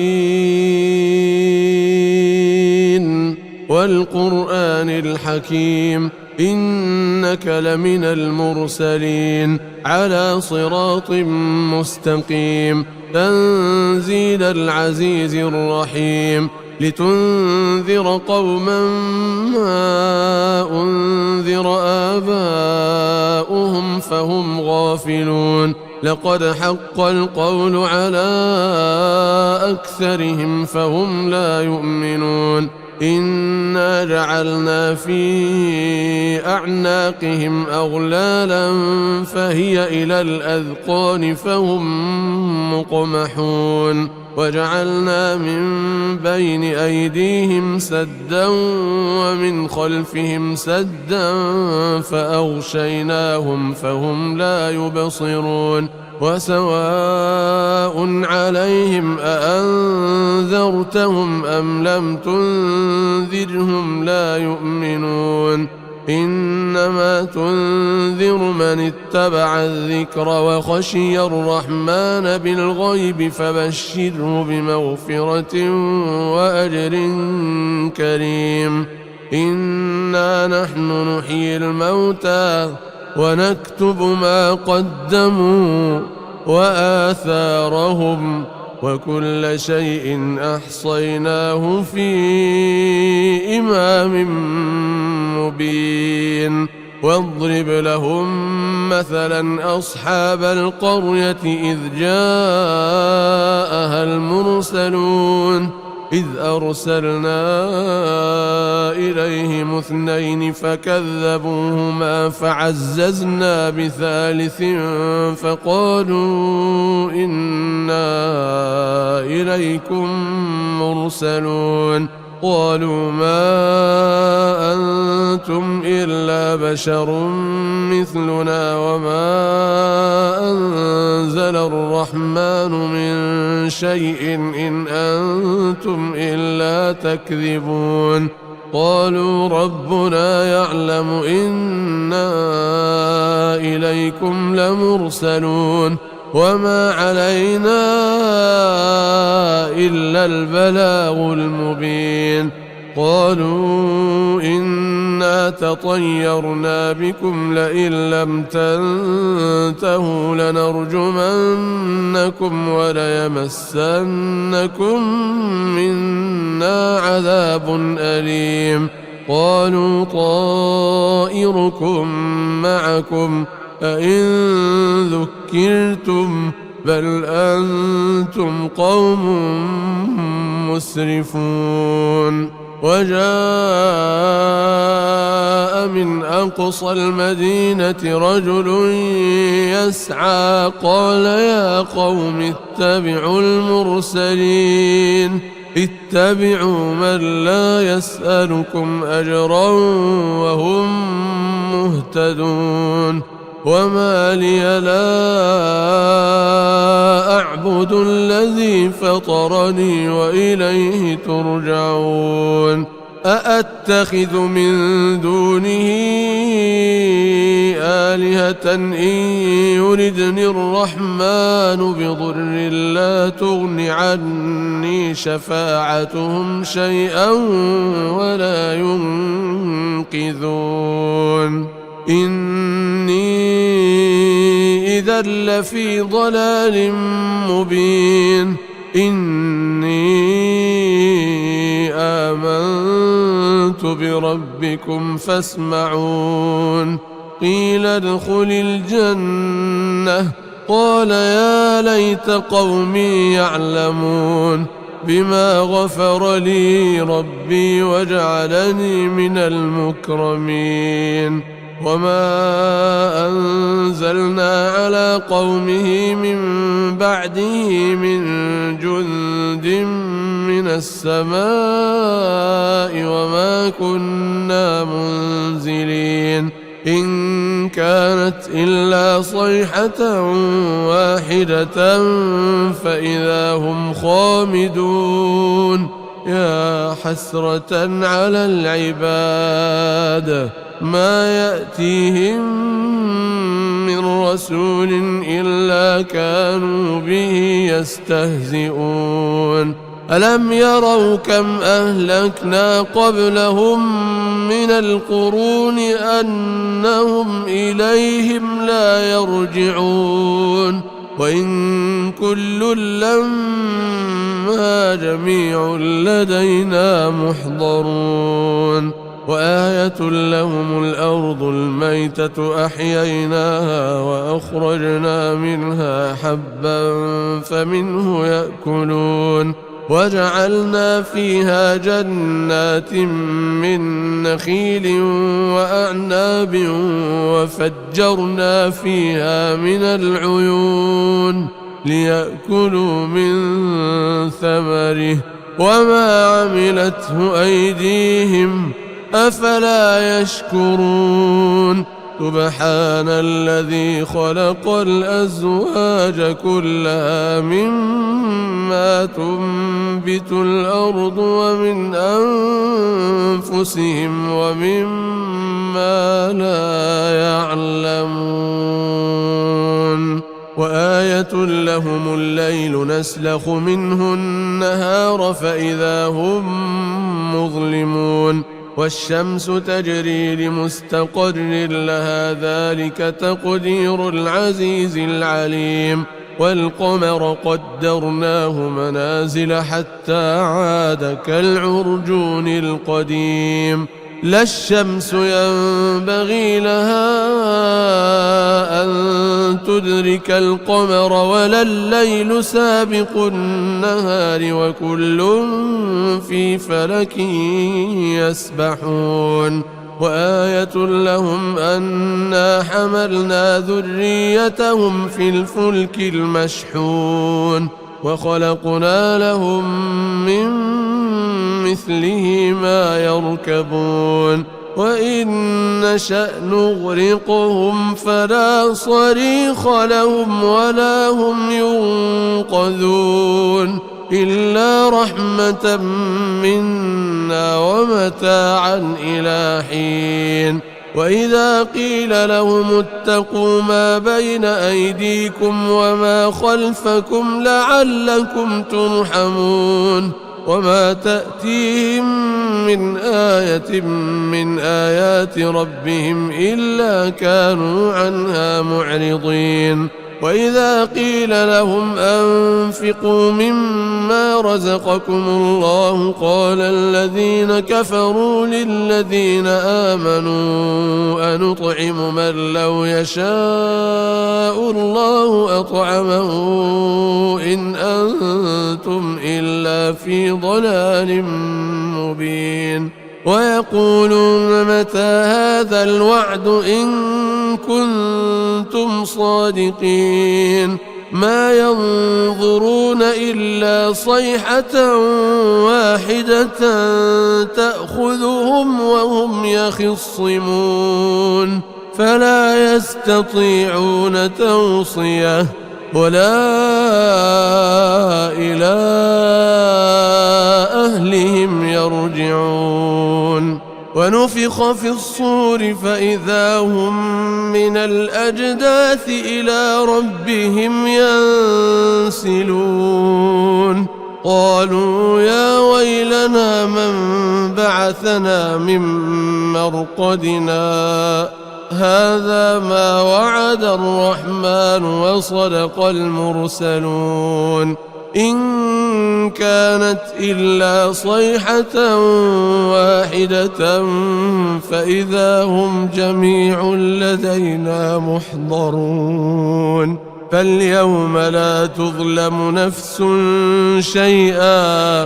والقرآن الحكيم إنك لمن المرسلين على صراط مستقيم تنزيل العزيز الرحيم لتنذر قوما ما أنذر آباؤهم فهم غافلون لقد حق القول على أكثرهم فهم لا يؤمنون إنا جعلنا في أعناقهم أغلالا فهي إلى الأذقان فهم مقمحون وجعلنا من بين أيديهم سدا ومن خلفهم سدا فأغشيناهم فهم لا يبصرون وسواء عليهم أأنذرتهم أم لم تنذرهم لا يؤمنون إنما تنذر من اتبع الذكر وخشي الرحمن بالغيب فبشره بمغفرة وأجر كريم. إنا نحن نحيي الموتى ونكتب ما قدموا وآثارهم وكل شيء أحصيناه في إمام مبين. واضرب لهم مثلا أصحاب القرية إذ جاءها المرسلون إذ أرسلنا إليهم 2 فكذبوهما فعززنا بثالث فقالوا إنا إليكم مرسلون قالوا ما أنتم إلا بشر مثلنا وما أنزل الرحمن من شيء إن أنتم إلا تكذبون قالوا ربنا يعلم إنا إليكم لمرسلون وما علينا إلا البلاغ المبين قالوا إنا تطيرنا بكم لئن لم تنتهوا لنرجمنكم وليمسنكم منا عذاب أليم قالوا طائركم معكم أئن ذكرتم بل أنتم قوم مسرفون وجاء من أقصى المدينة رجل يسعى قال يا قوم اتبعوا المرسلين اتبعوا من لا يسألكم أجرا وهم مهتدون وما لي لا أعبد الذي فطرني وإليه ترجعون أأتخذ من دونه آلهة إن يردني الرحمن بضر لا تغن عني شفاعتهم شيئا ولا ينقذون إني إذا لفي ضلال مبين إني آمنت بربكم فاسمعون قيل ادخل الجنة قال يا ليت قومي يعلمون بما غفر لي ربي وجعلني من المكرمين وما أنزلنا على قومه من بعده من جند من السماء وما كنا منزلين إن كانت إلا صيحة واحدة فإذا هم خامدون يا حسرة على العباد ما يأتيهم من رسول إلا كانوا به يستهزئون ألم يروا كم أهلكنا قبلهم من القرون أنهم إليهم لا يرجعون وإن كل لما جميع لدينا محضرون وآية لهم الأرض الميتة أحييناها وأخرجنا منها حبا فمنه يأكلون وجعلنا فيها جنات من نخيل وأعناب وفجرنا فيها من العيون ليأكلوا من ثمره وما عملته أيديهم أفلا يشكرون سبحان الذي خلق الأزواج كلها مما تنبت الأرض ومن أنفسهم ومما لا يعلمون وآية لهم الليل نسلخ منه النهار فإذا هم مظلمون والشمس تجري لمستقر لها ذلك تقدير العزيز العليم والقمر قدرناه منازل حتى عاد كالعرجون القديم لا الشمس ينبغي لها أن تدرك القمر ولا الليل سابق النهار وكل في فلك يسبحون وآية لهم أنا حملنا ذريتهم في الفلك المشحون وخلقنا لهم من مثله ما يركبون وإن نشأ نغرقهم فلا صريخ لهم ولا هم ينقذون إلا رحمة منا ومتاعا إلى حين وإذا قيل لهم اتقوا ما بين أيديكم وما خلفكم لعلكم ترحمون وما تأتيهم من آية من آيات ربهم إلا كانوا عنها معرضين وإذا قيل لهم أنفقوا مما رزقكم الله قال الذين كفروا للذين آمنوا أنطعم من لو يشاء الله أطعمه إن أنتم إلا في ضلال مبين ويقولون متى هذا الوعد إن كنتم صادقين ما ينظرون إلا صيحة واحدة تأخذهم وهم يخصمون فلا يستطيعون توصية ولا إلى أهلهم يرجعون ونفخ في الصور فإذا هم من الأجداث إلى ربهم ينسلون قالوا يا ويلنا من بعثنا من مرقدنا هذا ما وعد الرحمن وصدق المرسلون إن كانت إلا صيحة واحدة فإذا هم جميع لدينا محضرون فاليوم لا تظلم نفس شيئا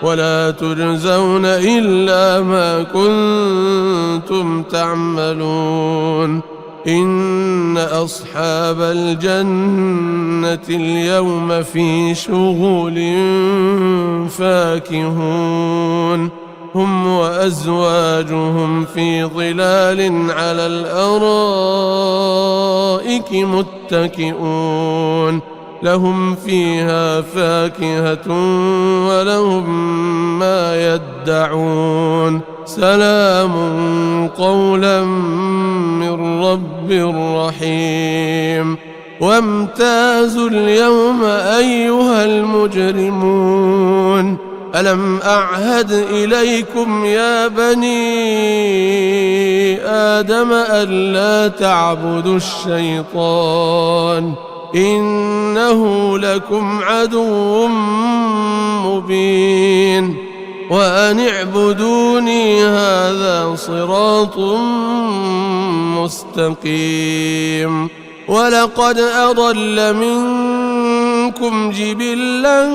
ولا تجزون إلا ما كنتم تعملون إن أصحاب الجنة اليوم في شغل فاكهون هم وأزواجهم في ظلال على الأرائك متكئون لهم فيها فاكهة ولهم ما يدعون سلام قولا من رب رحيم وامتازوا اليوم أيها المجرمون ألم أعهد إليكم يا بني آدم ألا تعبدوا الشيطان إنه لكم عدو مبين وأن اعبدوني هذا صراط مستقيم ولقد أضل منكم جبلا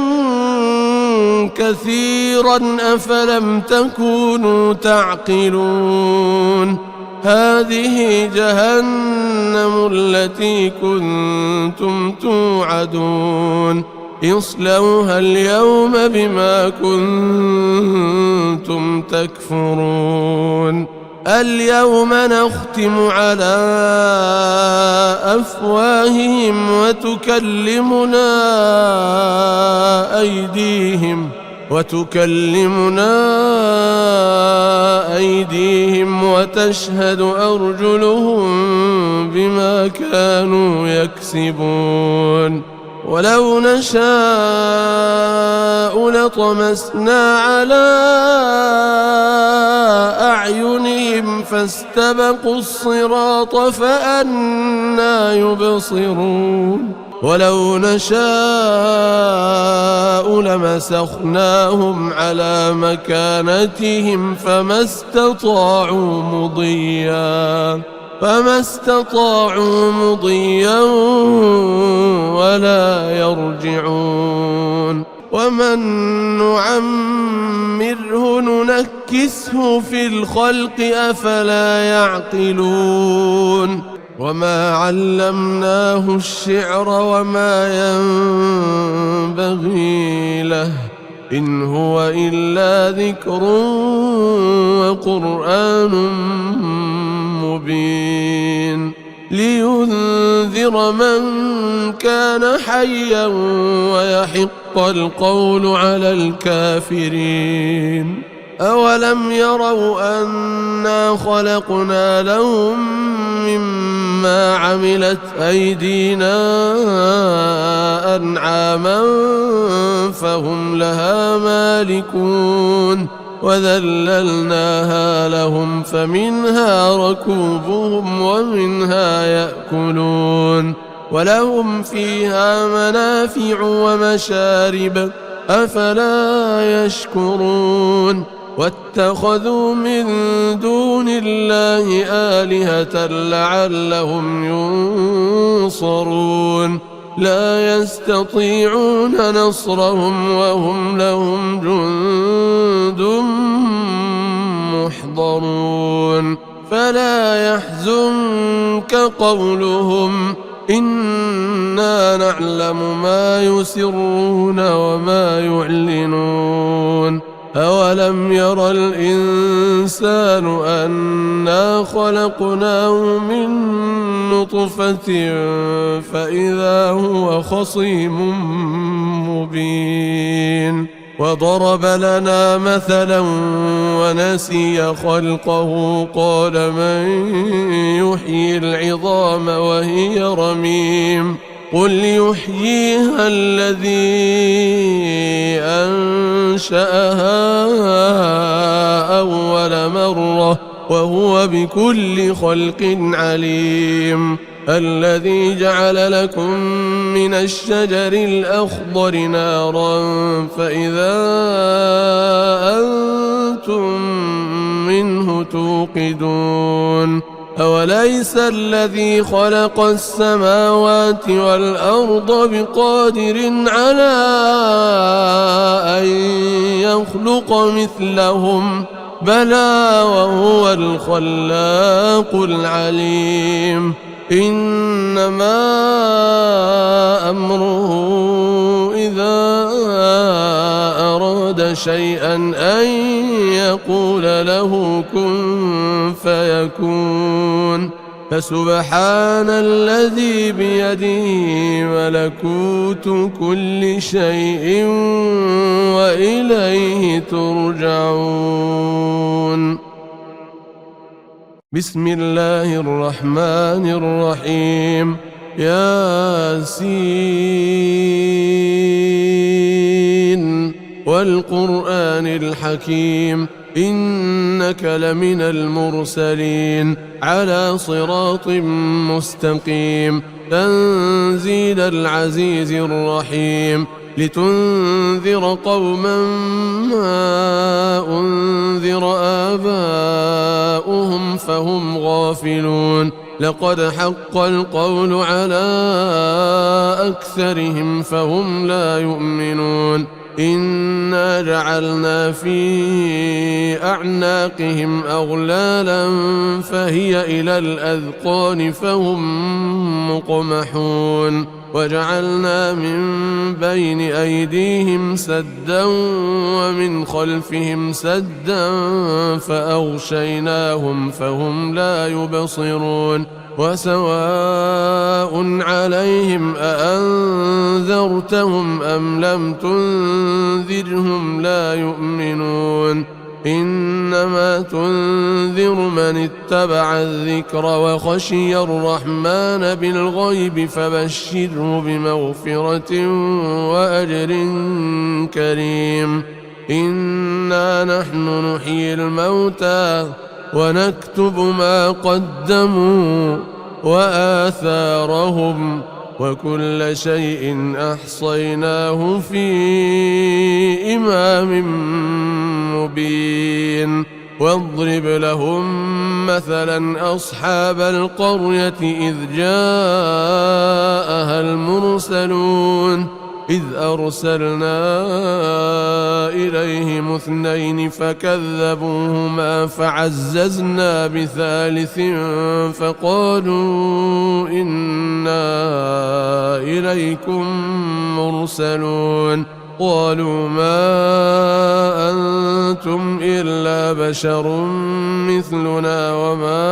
كثيرا أفلم تكونوا تعقلون هذه جهنم التي كنتم توعدون اصلوها اليوم بما كنتم تكفرون اليوم نختم على أفواههم وتكلمنا أيديهم وتشهد أرجلهم بما كانوا يكسبون ولو نشاء لطمسنا على أعينهم فاستبقوا الصراط فأنى يبصرون ولو نشاء لمسخناهم على مكانتهم فما استطاعوا مضيا ولا يرجعون ومن نعمره ننكسه في الخلق أفلا يعقلون وما علمناه الشعر وما ينبغي له إن هو إلا ذكر وقرآن مبين لينذر من كان حيا ويحق القول على الكافرين أولم يروا أنا خلقنا لهم مما عملت أيدينا أنعاما فهم لها مالكون وذللناها لهم فمنها ركوبهم ومنها يأكلون ولهم فيها منافع ومشارب أفلا يشكرون واتخذوا من دون الله آلهة لعلهم ينصرون لا يستطيعون نصرهم وهم لهم جند محضرون فلا يحزنك قولهم إنا نعلم ما يسرون وما يعلنون أولم ير الإنسان أنا خلقناه من نطفة فإذا هو خصيم مبين وضرب لنا مثلا ونسي خلقه قال من يحيي العظام وهي رميم قل يحييها الذي أنشأها أول مرة وهو بكل خلق عليم الذي جعل لكم من الشجر الأخضر نارا فإذا أنتم منه توقدون أوليس الذي خلق السماوات والأرض بقادر على أن يخلق مثلهم بلى وهو الخلاق العليم إنما أمره إذا أراد شيئا أن يقول له كن فيكون فسبحان الذي بيده ملكوت كل شيء وإليه ترجعون. بسم الله الرحمن الرحيم ياسين والقرآن الحكيم إنك لمن المرسلين على صراط مستقيم تنزيل العزيز الرحيم لتنذر قوما ما أنذر آباؤهم فهم غافلون لقد حق القول على أكثرهم فهم لا يؤمنون إنا جعلنا في أعناقهم أغلالا فهي إلى الأذقان فهم مقمحون وجعلنا من بين أيديهم سدا ومن خلفهم سدا فأغشيناهم فهم لا يبصرون وسواء عليهم أأنذرتهم أم لم تنذرهم لا يؤمنون إنما تنذر من اتبع الذكر وخشي الرحمن بالغيب فبشره بمغفرة وأجر كريم إنا نحن نحيي الموتى ونكتب ما قدموا وآثارهم وكل شيء أحصيناه في إمام مبين واضرب لهم مثلا أصحاب القرية إذ جاءها المرسلون إذ أرسلنا إليهم اثنين فكذبوهما فعززنا بثالث فقالوا إنا إليكم مرسلون قالوا ما أنتم إلا بشر مثلنا وما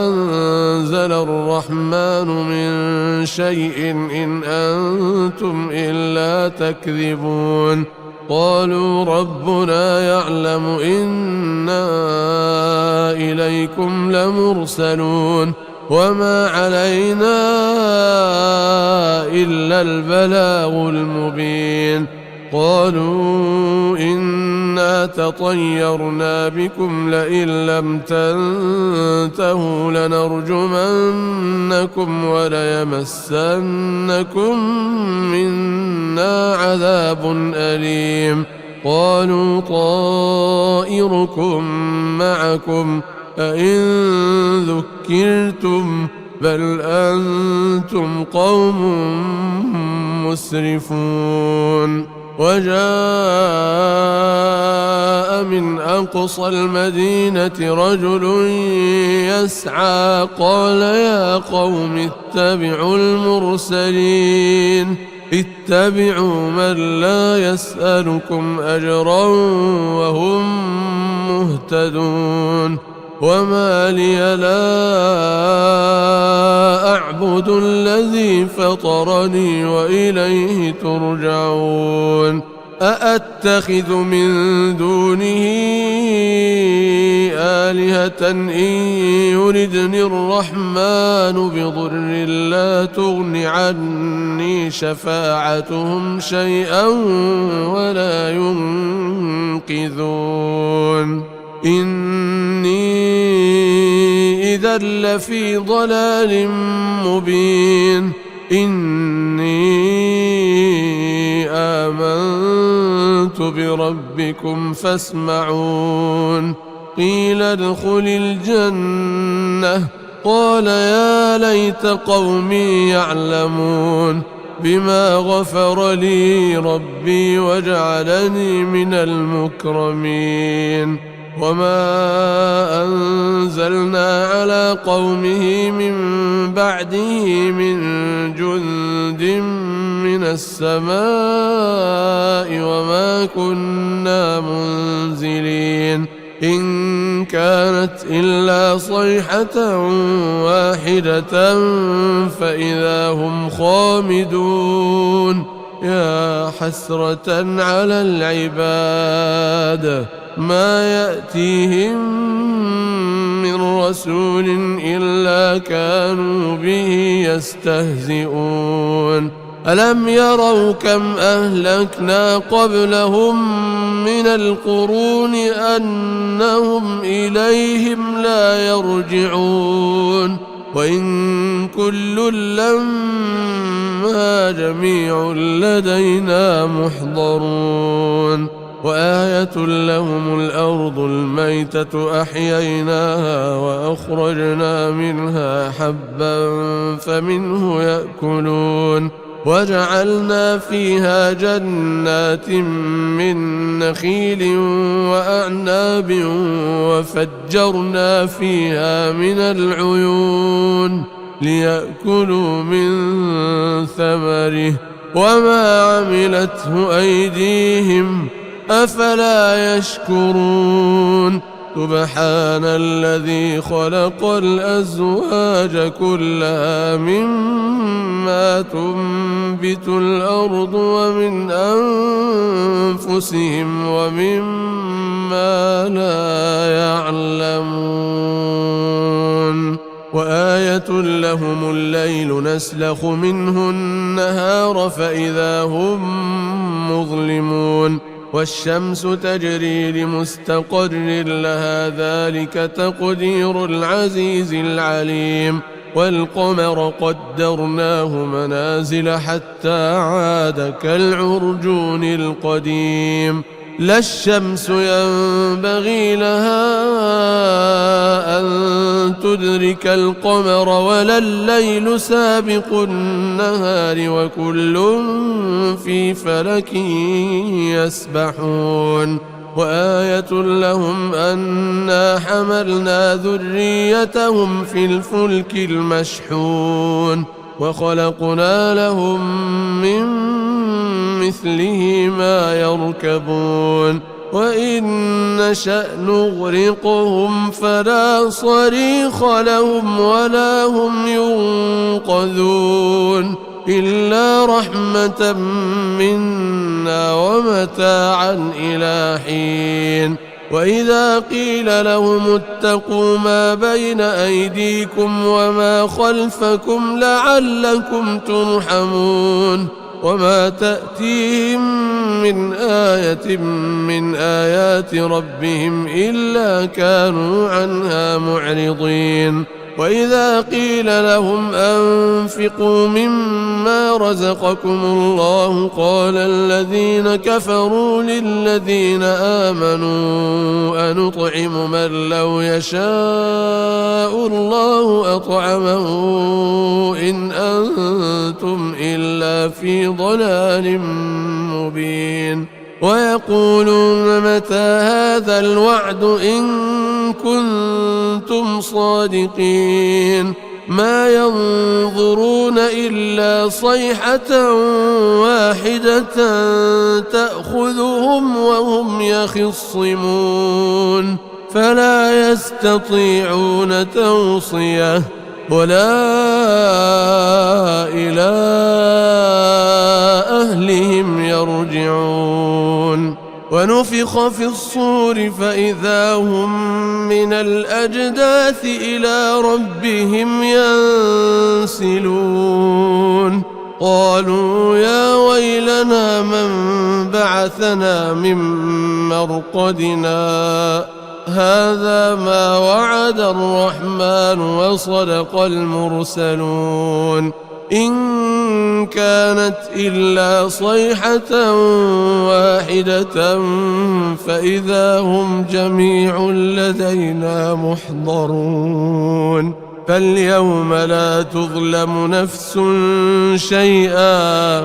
أنزل الرحمن من شيء إن أنتم إلا تكذبون قالوا ربنا يعلم إنا إليكم لمرسلون وما علينا إلا البلاغ المبين قالوا إنا تطيرنا بكم لئن لم تنتهوا لنرجمنكم وليمسنكم منا عذاب أليم قالوا طائركم معكم أئن ذكرتم بل أنتم قوم مسرفون وجاء من أقصى المدينة رجل يسعى قال يا قوم اتبعوا المرسلين اتبعوا من لا يسألكم أجرا وهم مهتدون وما لي لا أعبد الذي فطرني وإليه ترجعون أأتخذ من دونه آلهة إن يردني الرحمن بضر لا تغن عني شفاعتهم شيئا ولا ينقذون إني إذا لفي ضلال مبين إني آمنت بربكم فاسمعون قيل ادخل الجنة قال يا ليت قومي يعلمون بما غفر لي ربي وجعلني من المكرمين وما أنزلنا على قومه من بعده من جند من السماء وما كنا منزلين إن كانت إلا صيحة واحدة فإذا هم خامدون يا حسرة على العباد ما يأتيهم من رسول إلا كانوا به يستهزئون ألم يروا كم أهلكنا قبلهم من القرون أنهم إليهم لا يرجعون وإن كل لما جميع لدينا محضرون وآية لهم الأرض الميتة أحييناها وأخرجنا منها حبا فمنه يأكلون وجعلنا فيها جنات من نخيل وأعناب وفجرنا فيها من العيون ليأكلوا من ثمره وما عملته أيديهم أفلا يشكرون سبحان الذي خلق الأزواج كلها مما تنبت الأرض ومن أنفسهم ومما لا يعلمون وآية لهم الليل نسلخ منه النهار فإذا هم مظلمون والشمس تجري لمستقر لها ذلك تقدير العزيز العليم والقمر قدرناه منازل حتى عاد كالعرجون القديم لا الشمس ينبغي لها أن تدرك القمر ولا الليل سابق النهار وكل في فلك يسبحون وآية لهم أنا حملنا ذريتهم في الفلك المشحون وخلقنا لهم من مثله ما يركبون وإن نشأ نغرقهم فلا صريخ لهم ولا هم ينقذون إلا رحمة منا ومتاعا إلى حين وإذا قيل لهم اتقوا ما بين أيديكم وما خلفكم لعلكم ترحمون وما تأتيهم من آية من آيات ربهم إلا كانوا عنها معرضين وإذا قيل لهم أنفقوا مما رزقكم الله قال الذين كفروا للذين آمنوا أنطعم من لو يشاء الله أطعمه إن أنتم إلا في ضلال مبين ويقولون متى هذا الوعد إن كنتم صادقين ما ينظرون إلا صيحة واحدة تأخذهم وهم يخصمون فلا يستطيعون توصية ولا إلى أهلهم يرجعون ونفخ في الصور فإذا هم من الأجداث إلى ربهم ينسلون قالوا يا ويلنا من بعثنا من مرقدنا هذا ما وعد الرحمن وصدق المرسلون إن كانت إلا صيحة واحدة فإذا هم جميع لدينا محضرون فاليوم لا تظلم نفس شيئا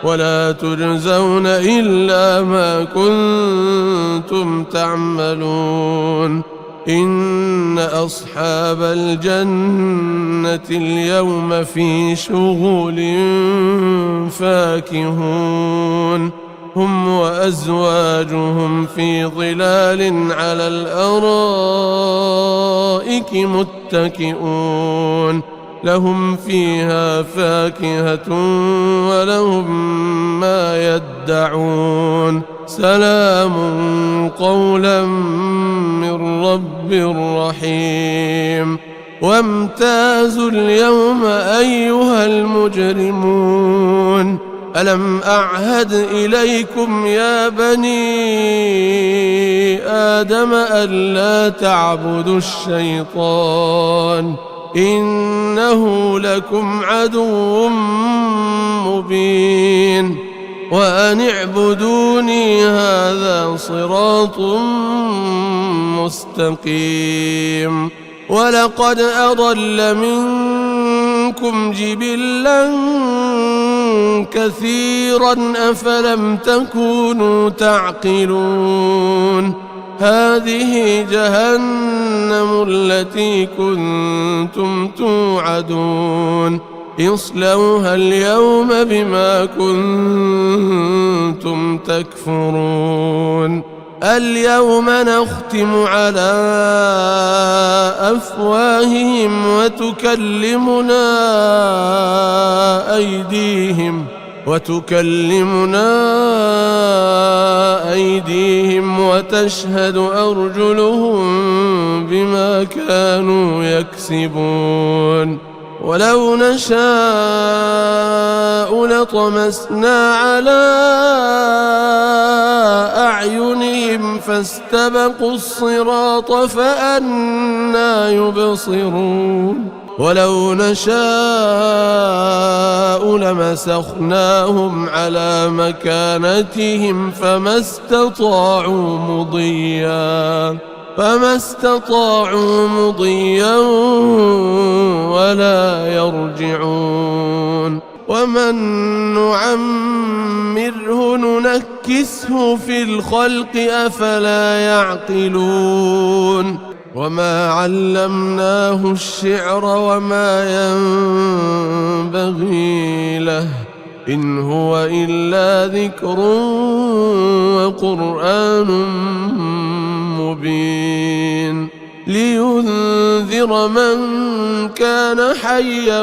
ولا تجزون إلا ما كنتم تعملون إن أصحاب الجنة اليوم في شغل فاكهون هم وأزواجهم في ظلال على الأرائك متكئون لهم فيها فاكهة ولهم ما يدعون سلام قولا من رب رحيم وامتازوا اليوم أيها المجرمون ألم أعهد إليكم يا بني آدم ألا تعبدوا الشيطان إنه لكم عدو مبين وأن اعبدوني هذا صراط مستقيم ولقد أضل منكم جبلا كثيرا أفلم تكونوا تعقلون هذه جهنم التي كنتم توعدون اصلوها اليوم بما كنتم تكفرون اليوم نختم على أفواههم وتكلمنا أيديهم وتشهد أرجلهم بما كانوا يكسبون ولو نشاء لطمسنا على أعينهم فاستبقوا الصراط فأنى يبصرون ولو نشاء لمسخناهم على مكانتهم فما استطاعوا مضيا ولا يرجعون ومن نعمره ننكسه في الخلق أفلا يعقلون وما علمناه الشعر وما ينبغي له إن هو إلا ذكر وقرآن مبين لينذر من كان حيا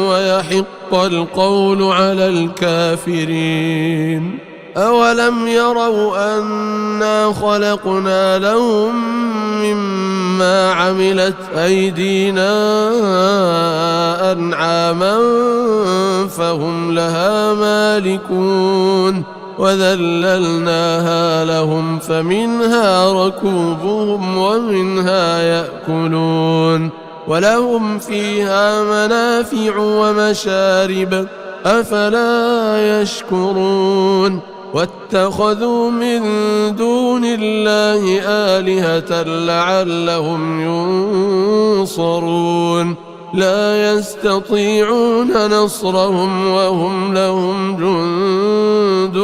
ويحق القول على الكافرين أولم يروا أنا خلقنا لهم مما عملت أيدينا أنعاما فهم لها مالكون وذللناها لهم فمنها ركوبهم ومنها يأكلون ولهم فيها منافع ومشارب أفلا يشكرون واتخذوا من دون الله آلهة لعلهم ينصرون لا يستطيعون نصرهم وهم لهم جند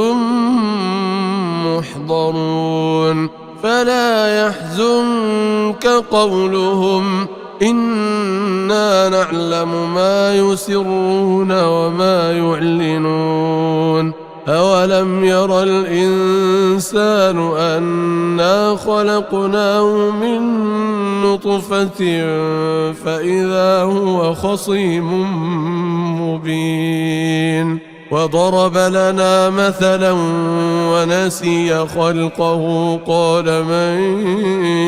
محضرون فلا يحزنك قولهم إنا نعلم ما يسرون وما يعلنون أولم ير الإنسان أنا خلقناه من نطفة فإذا هو خصيم مبين وضرب لنا مثلا ونسي خلقه قال من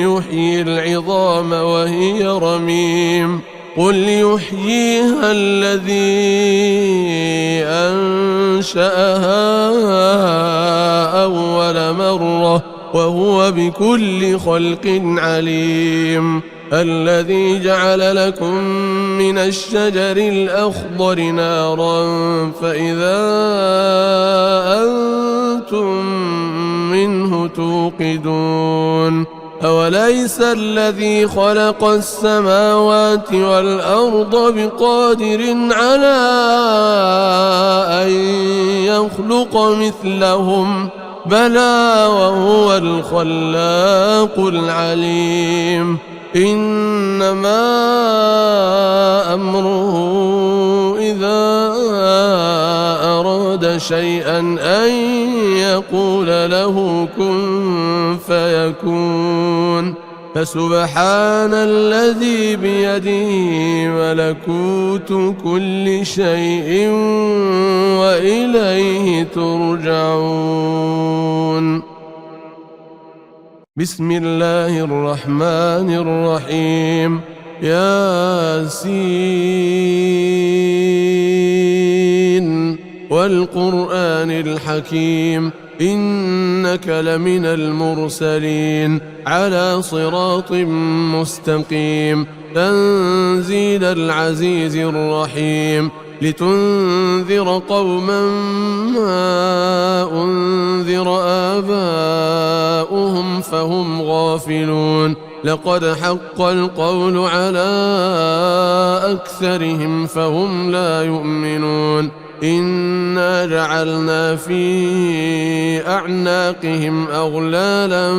يحيي العظام وهي رميم قل يحييها الذي أنشأها أول مرة وهو بكل خلق عليم الذي جعل لكم من الشجر الأخضر نارا فإذا أنتم منه توقدون أوليس الذي خلق السماوات والأرض بقادر على أن يخلق مثلهم بلى وهو الخلاق العليم إنما أمره إذا أراد شيئا أن يقول له كن فيكون فسبحان الذي بيده ملكوت كل شيء وإليه ترجعون. بسم الله الرحمن الرحيم ياسين والقرآن الحكيم إنك لمن المرسلين على صراط مستقيم تنزيل العزيز الرحيم لتنذر قوما ما أنذر آباؤهم فهم غافلون لقد حق القول على أكثرهم فهم لا يؤمنون إنا جعلنا في أعناقهم أغلالا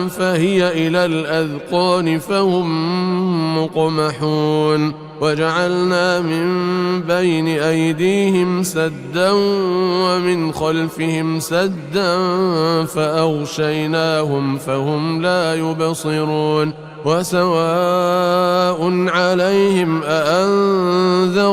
فهي إلى الأذقان فهم مقمحون وجعلنا من بين أيديهم سدا ومن خلفهم سدا فأغشيناهم فهم لا يبصرون وسواء عليهم أأنذرتهم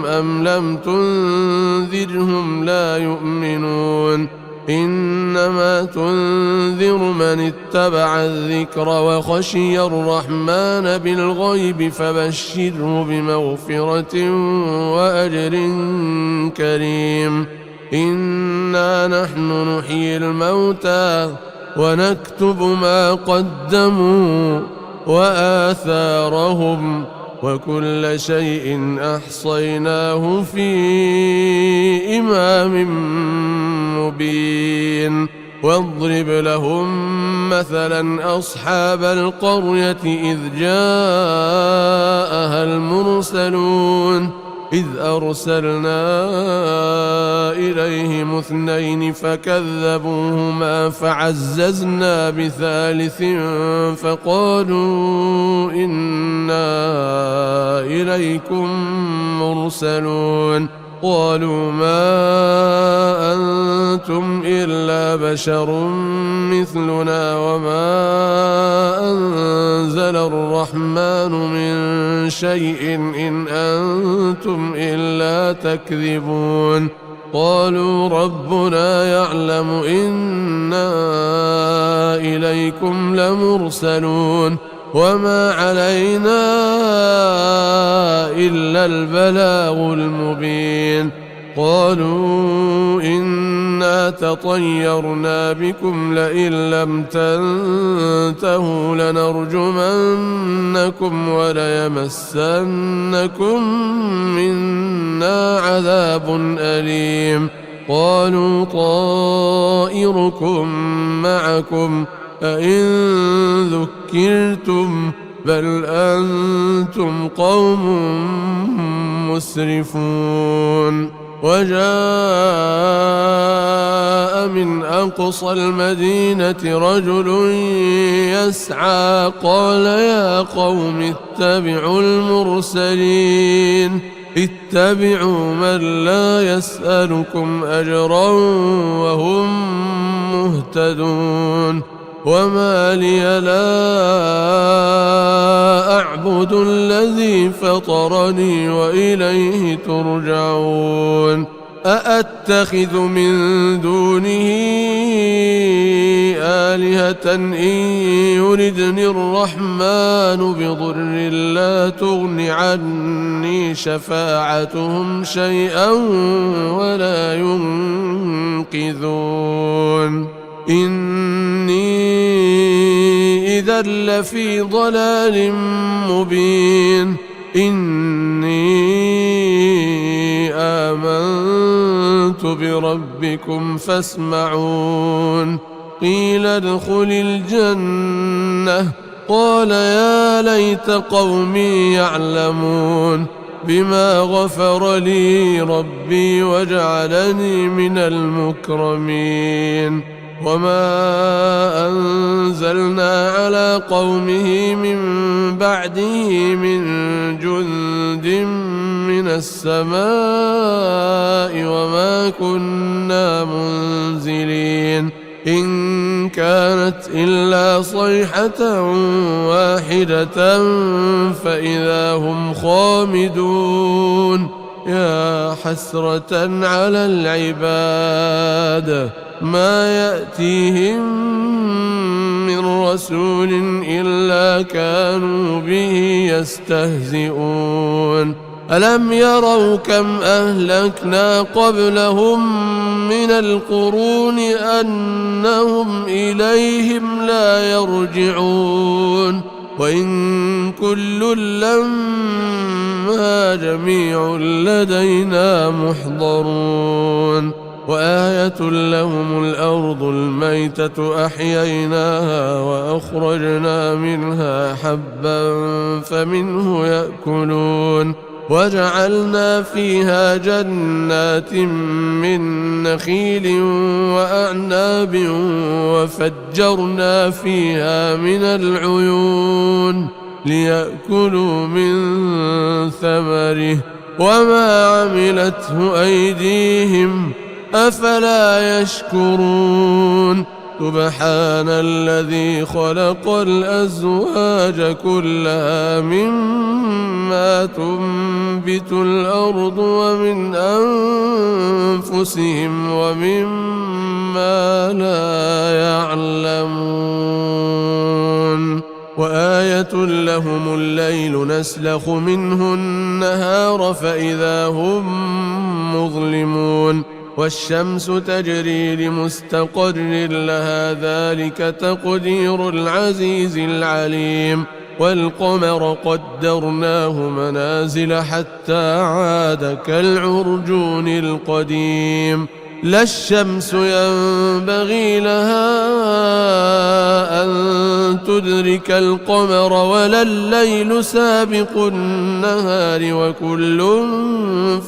أم لم تنذرهم لا يؤمنون إنما تنذر من اتبع الذكر وخشي الرحمن بالغيب فبشره بمغفرة وأجر كريم إنا نحن نحيي الموتى ونكتب ما قدموا وآثارهم وكل شيء أحصيناه في إمام مبين واضرب لهم مثلا أصحاب القرية إذ جاءها المرسلون إذ أرسلنا إليهم اثنين فكذبوهما فعززنا بثالث فقالوا إنا إليكم مرسلون قالوا ما أنتم إلا بشر مثلنا وما أنزل الرحمن من شيء إن أنتم إلا تكذبون قالوا ربنا يعلم إنا إليكم لمرسلون وما علينا إلا البلاغ المبين قالوا إنا تطيرنا بكم لئن لم تنتهوا لنرجمنكم وليمسنكم منا عذاب أليم قالوا طائركم معكم أئن ذكرتم بل أنتم قوم مسرفون وجاء من أقصى المدينة رجل يسعى قال يا قوم اتبعوا المرسلين اتبعوا من لا يسألكم أجرا وهم مهتدون وما لي لا أعبد الذي فطرني وإليه ترجعون أأتخذ من دونه آلهة إن يردني الرحمن بضر لا تغن عني شفاعتهم شيئا ولا ينقذون إني إذا لفي ضلال مبين إني آمنت بربكم فاسمعون قيل ادخل الجنة قال يا ليت قومي يعلمون بما غفر لي ربي وجعلني من المكرمين وما أنزلنا على قومه من بعده من جند من السماء وما كنا منزلين إن كانت إلا صيحة واحدة فإذا هم خامدون يا حسرة على العباد ما يأتيهم من رسول إلا كانوا به يستهزئون ألم يروا كم أهلكنا قبلهم من القرون أنهم إليهم لا يرجعون وإن كل لما جميع لدينا محضرون وآية لهم الأرض الميتة أحييناها وأخرجنا منها حبا فمنه يأكلون وجعلنا فيها جنات من نخيل وأعناب وفجرنا فيها من العيون ليأكلوا من ثمره وما عملته أيديهم أفلا يشكرون سبحان الذي خلق الأزواج كلها مما تنبت الأرض ومن أنفسهم ومما لا يعلمون وآية لهم الليل نسلخ منه النهار فإذا هم مظلمون والشمس تجري لمستقر لها ذلك تقدير العزيز العليم والقمر قدرناه منازل حتى عاد كالعرجون القديم لا الشمس ينبغي لها أن تدرك القمر ولا الليل سابق النهار وكل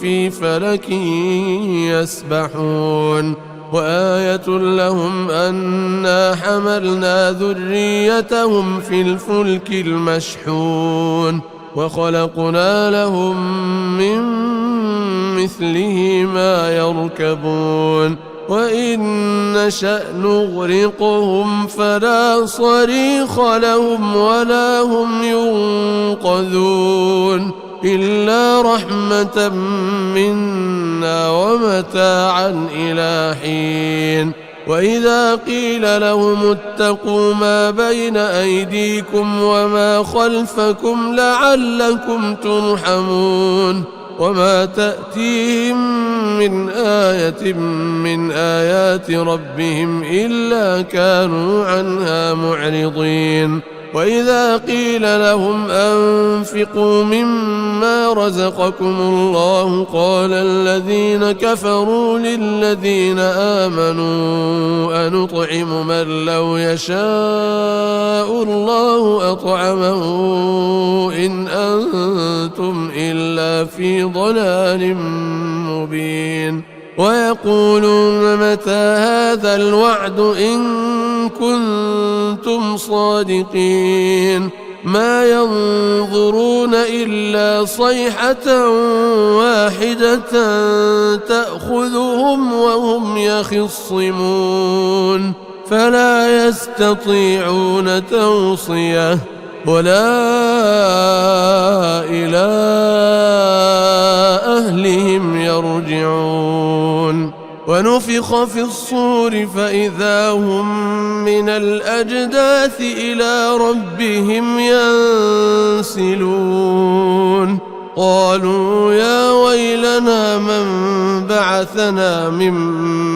في فلك يسبحون وآية لهم أنا حملنا ذريتهم في الفلك المشحون وخلقنا لهم من مثله ما يركبون وإن نشأ نغرقهم فلا صريخ لهم ولا هم ينقذون إلا رحمة منا ومتاعا إلى حين وإذا قيل لهم اتقوا ما بين أيديكم وما خلفكم لعلكم ترحمون وما تأتيهم من آية من آيات ربهم إلا كانوا عنها معرضين وإذا قيل لهم أنفقوا مما رزقكم الله قال الذين كفروا للذين آمنوا أنطعم من لو يشاء الله أطعمه إن أنتم إلا في ضلال مبين ويقولون متى هذا الوعد إن كنتم صادقين ما ينظرون إلا صيحة واحدة تأخذهم وهم يخصمون فلا يستطيعون توصية ولا إلى أهلهم يرجعون ونفخ في الصور فإذا هم من الأجداث إلى ربهم ينسلون قالوا يا ويلنا من بعثنا من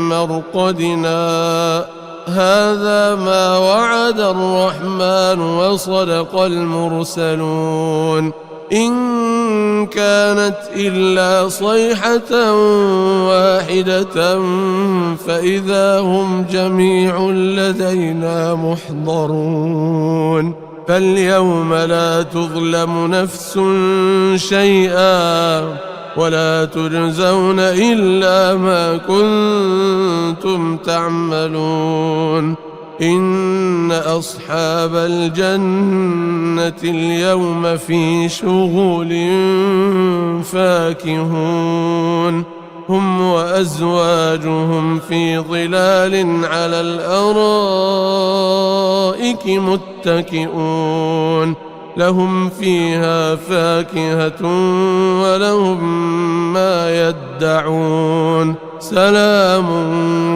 مرقدنا هذا ما وعد الرحمن وصدق المرسلون إن كانت إلا صيحة واحدة فإذا هم جميع لدينا محضرون فاليوم لا تظلم نفس شيئا ولا تجزون إلا ما كنتم تعملون إن أصحاب الجنة اليوم في شغل فاكهون هم وأزواجهم في ظلال على الأرائك متكئون لهم فيها فاكهة ولهم ما يدعون سلام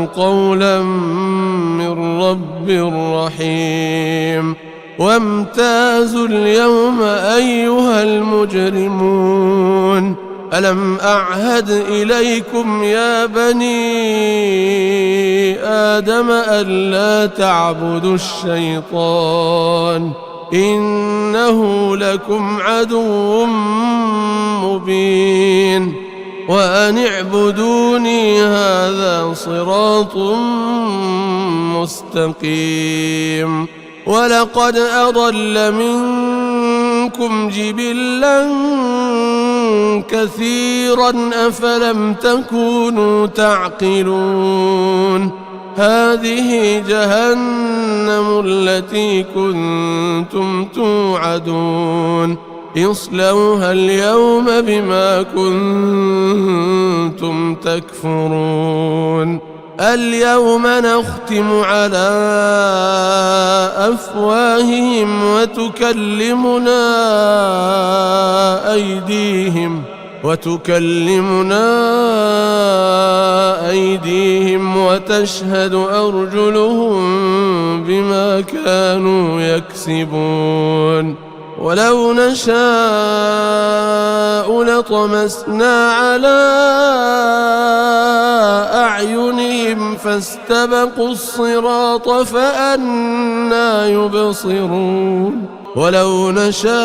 قولا من رب رحيم وامتازوا اليوم أيها المجرمون ألم أعهد إليكم يا بني آدم ألا تعبدوا الشيطان إنه لكم عدو مبين وأن اعبدوني هذا صراط مستقيم ولقد أضل منكم جبلا كثيرا أفلم تكونوا تعقلون هذه جهنم التي كنتم توعدون اصلوها اليوم بما كنتم تكفرون اليوم نختم على أفواههم وتكلمنا أيديهم وتشهد أرجلهم بما كانوا يكسبون ولو نشاء لطمسنا على أعينهم فاستبقوا الصراط فأنى يبصرون ولو نشاء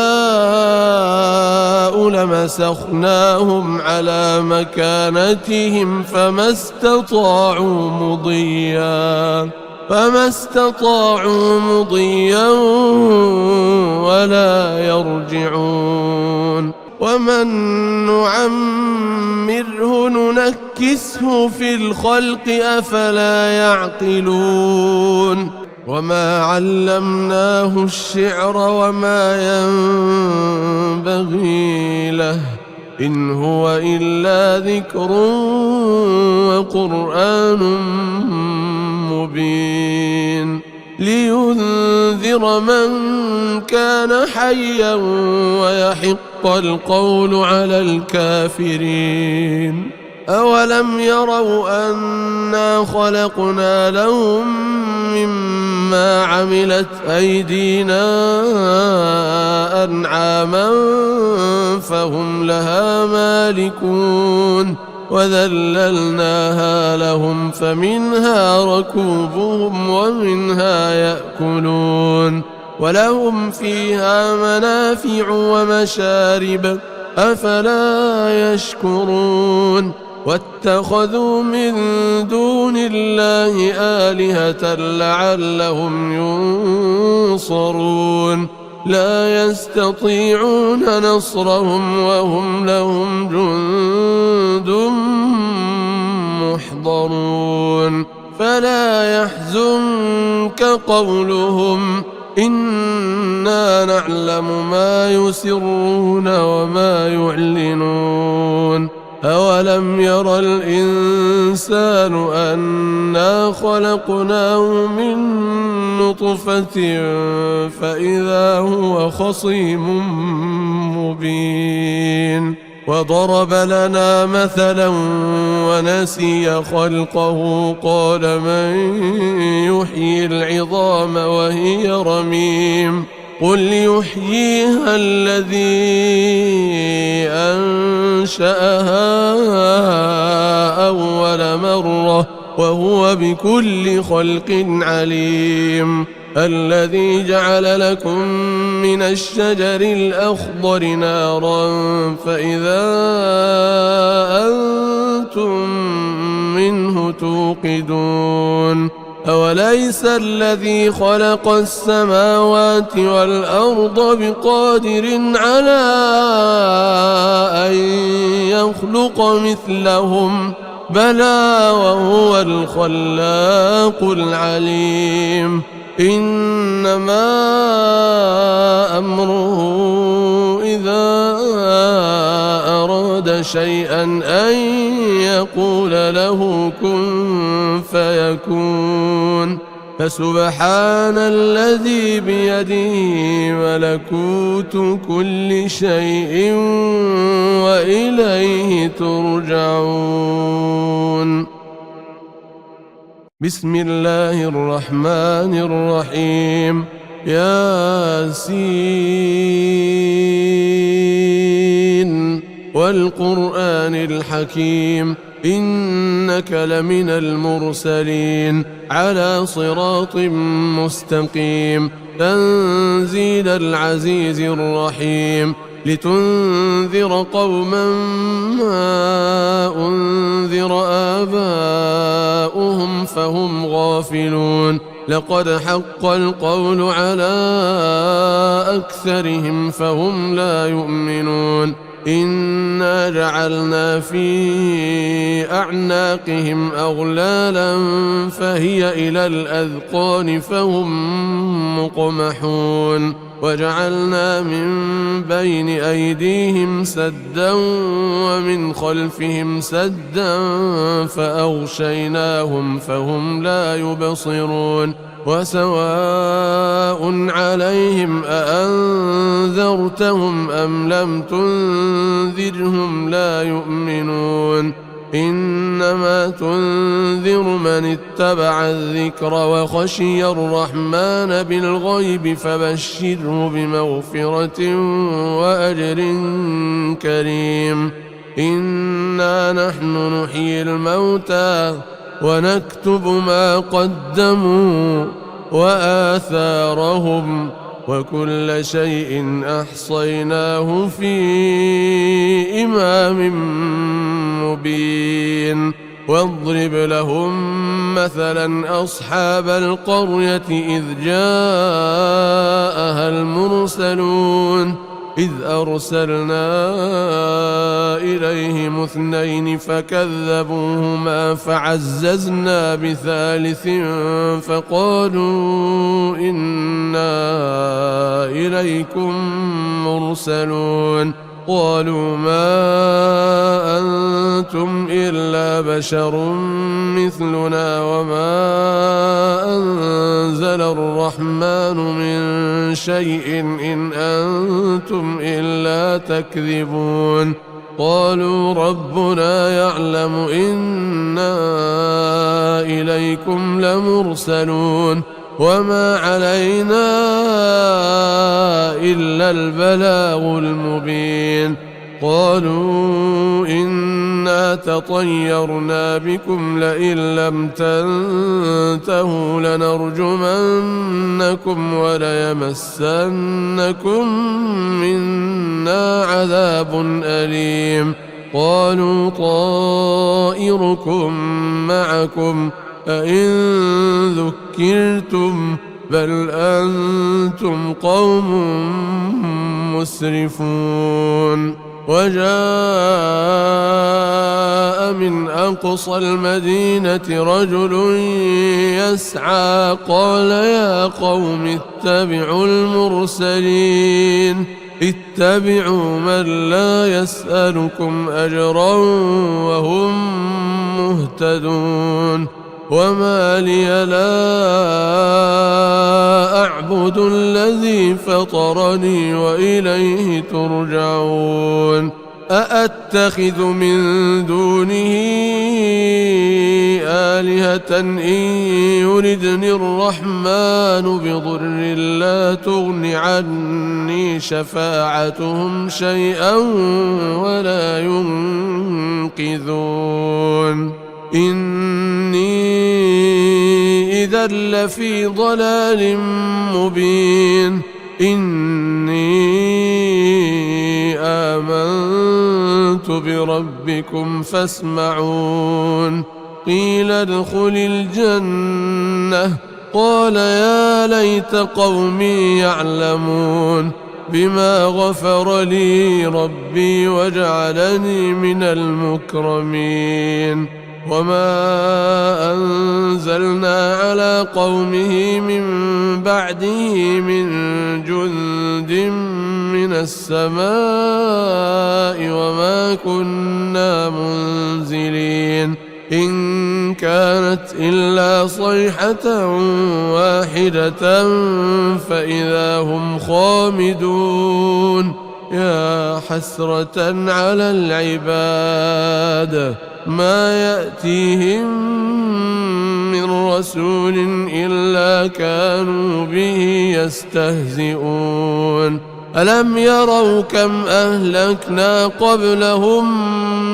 لمسخناهم على مكانتهم فما استطاعوا مضيا ولا يرجعون ومن نعمره ننكسه في الخلق أفلا يعقلون وما علمناه الشعر وما ينبغي له إن هو إلا ذكر وقرآن مبين لينذر من كان حيا ويحق القول على الكافرين أولم يروا أنا خلقنا لهم مما عملت أيدينا أنعاما فهم لها مالكون وذللناها لهم فمنها ركوبهم ومنها يأكلون ولهم فيها منافع ومشارب أفلا يشكرون واتخذوا من دون الله آلهة لعلهم ينصرون لا يستطيعون نصرهم وهم لهم جند محضرون فلا يحزنك قولهم إنا نعلم ما يسرون وما يعلنون أولم ير الإنسان أنا خلقناه من نطفة فإذا هو خصيم مبين وضرب لنا مثلا ونسي خلقه قال من يحيي العظام وهي رميم قل يحييها الذي أنشأها أول مرة وهو بكل خلق عليم الذي جعل لكم من الشجر الأخضر نارا فإذا أنتم منه توقدون أوليس الذي خلق السماوات والأرض بقادر على أن يخلق مثلهم بلى وهو الخلاق العليم إنما أمره إذا أراد شيئا أن يقول له كن فيكون فسبحان الذي بيده ملكوت كل شيء وإليه ترجعون. بسم الله الرحمن الرحيم ياسين والقرآن الحكيم إنك لمن المرسلين على صراط مستقيم تنزيل العزيز الرحيم لتنذر قوما ما أنذر آباؤهم فهم غافلون لقد حق القول على أكثرهم فهم لا يؤمنون إنا جعلنا في أعناقهم أغلالا فهي إلى الأذقان فهم مقمحون وجعلنا من بين أيديهم سدا ومن خلفهم سدا فأغشيناهم فهم لا يبصرون وسواء عليهم أأنذرتهم أم لم تنذرهم لا يؤمنون إنما تنذر من اتبع الذكر وخشي الرحمن بالغيب فبشره بمغفرة وأجر كريم إنا نحن نحيي الموتى ونكتب ما قدموا وآثارهم وكل شيء أحصيناه في إمام مبين واضرب لهم مثلا أصحاب القرية إذ جاءها المرسلون إذ أرسلنا إليهم اثنين فكذبوهما فعززنا بثالث فقالوا إنا إليكم مرسلون قالوا ما أنتم إلا بشر مثلنا وما أنزل الرحمن من شيء إن أنتم إلا تكذبون قالوا ربنا يعلم إنا إليكم لمرسلون وما علينا إلا البلاغ المبين قالوا إنا تطيرنا بكم لئن لم تنتهوا لنرجمنكم وليمسنكم منا عذاب أليم قالوا طائركم معكم أئن ذكرتم بل أنتم قوم مسرفون وجاء من أقصى المدينة رجل يسعى قال يا قوم اتبعوا المرسلين اتبعوا من لا يسألكم أجرا وهم مهتدون وما لي لا أعبد الذي فطرني وإليه ترجعون أأتخذ من دونه آلهة إن يردني الرحمن بضر لا تغن عني شفاعتهم شيئا ولا ينقذون إني إذا لفي ضلال مبين إني آمنت بربكم فاسمعون قيل ادخل الجنة قال يا ليت قومي يعلمون بما غفر لي ربي وجعلني من المكرمين وما أنزلنا على قومه من بعده من جند من السماء وما كنا منزلين إن كانت إلا صيحة واحدة فإذا هم خامدون يا حسرة على العباد ما يأتيهم من رسول إلا كانوا به يستهزئون ألم يروا كم أهلكنا قبلهم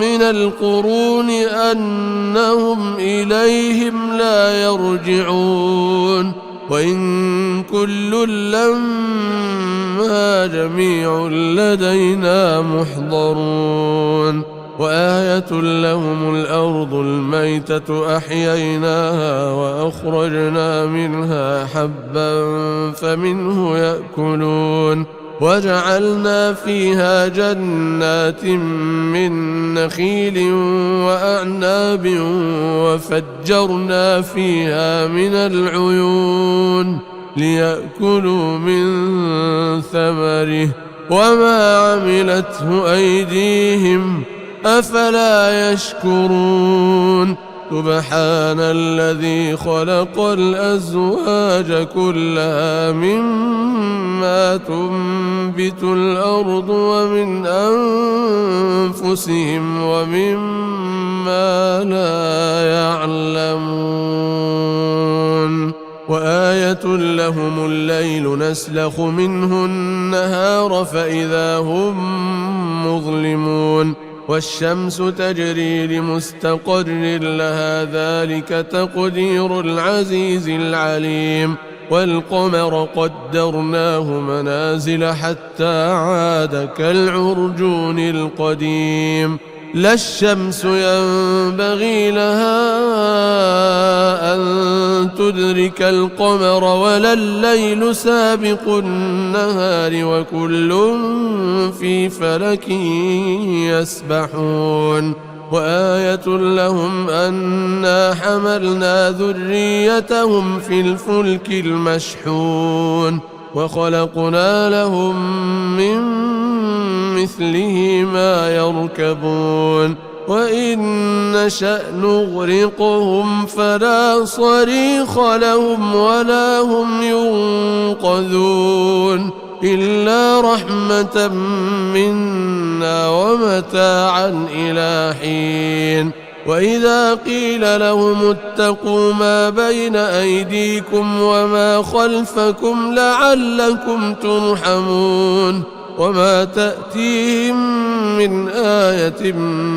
من القرون أنهم إليهم لا يرجعون وإن كل لما جميع لدينا محضرون وآية لهم الأرض الميتة أحييناها وأخرجنا منها حبا فمنه يأكلون وجعلنا فيها جنات من نخيل وأعناب وفجرنا فيها من العيون ليأكلوا من ثمره وما عملته أيديهم أفلا يشكرون سبحان الذي خلق الأزواج كلها مما تنبت الأرض ومن أنفسهم ومما لا يعلمون وآية لهم الليل نسلخ منه النهار فإذا هم مظلمون والشمس تجري لمستقر لها ذلك تقدير العزيز العليم والقمر قدرناه منازل حتى عاد كالعرجون القديم لا الشمس ينبغي لها أن تدرك القمر ولا الليل سابق النهار وكل في فلك يسبحون وآية لهم أنا حملنا ذريتهم في الفلك المشحون وخلقنا لهم من مثله ما يركبون وإن نشأ نغرقهم فلا صريخ لهم ولا هم ينقذون إلا رحمة منا ومتاعا إلى حين وإذا قيل لهم اتقوا ما بين أيديكم وما خلفكم لعلكم ترحمون وما تأتيهم من آية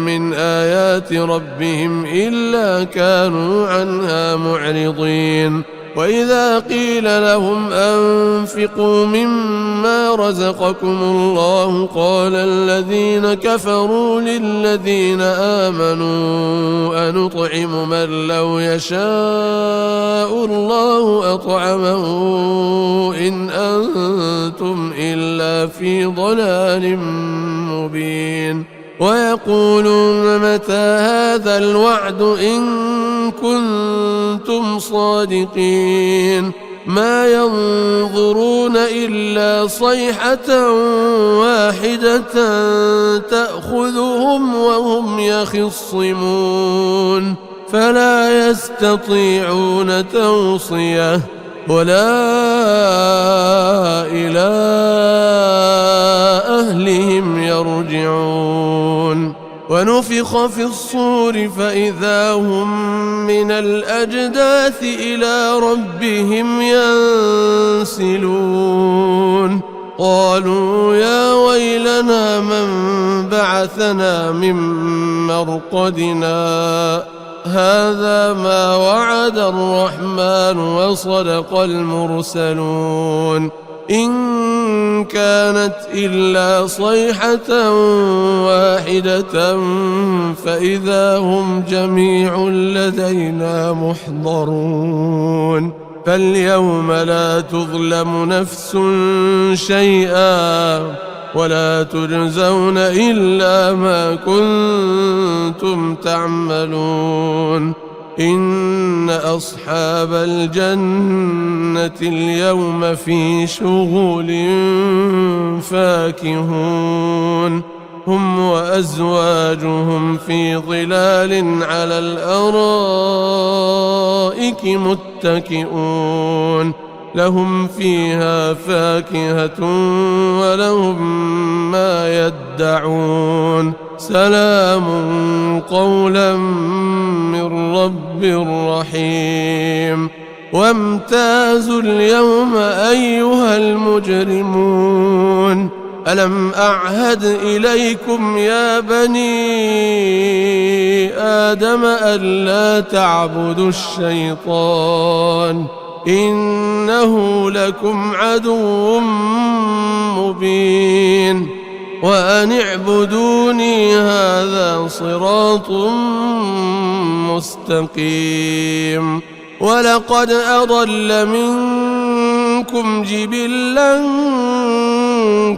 من آيات ربهم إلا كانوا عنها معرضين وإذا قيل لهم أنفقوا مما رزقكم الله قال الذين كفروا للذين آمنوا أنطعم من لو يشاء الله أطعمه إن أنتم إلا في ضلال مبين ويقولون متى هذا الوعد إن كنتم صادقين ما ينظرون إلا صيحة واحدة تأخذهم وهم يخصمون فلا يستطيعون توصية ولا إلى أهلهم يرجعون ونفخ في الصور فإذا هم من الأجداث إلى ربهم ينسلون قالوا يا ويلنا من بعثنا من مرقدنا هذا ما وعد الرحمن وصدق المرسلون إن كانت إلا صيحة واحدة فإذا هم جميع لدينا محضرون فاليوم لا تظلم نفس شيئا ولا تجزون إلا ما كنتم تعملون إن أصحاب الجنة اليوم في شغل فاكهون هم وأزواجهم في ظلال على الأرائك متكئون لهم فيها فاكهة ولهم ما يدعون سلام قولا من رب رحيم وامتازوا اليوم أيها المجرمون ألم أعهد إليكم يا بني آدم ألا تعبدوا الشيطان إنه لكم عدو مبين وأن اعبدوني هذا صراط مستقيم ولقد أضل منكم جبلا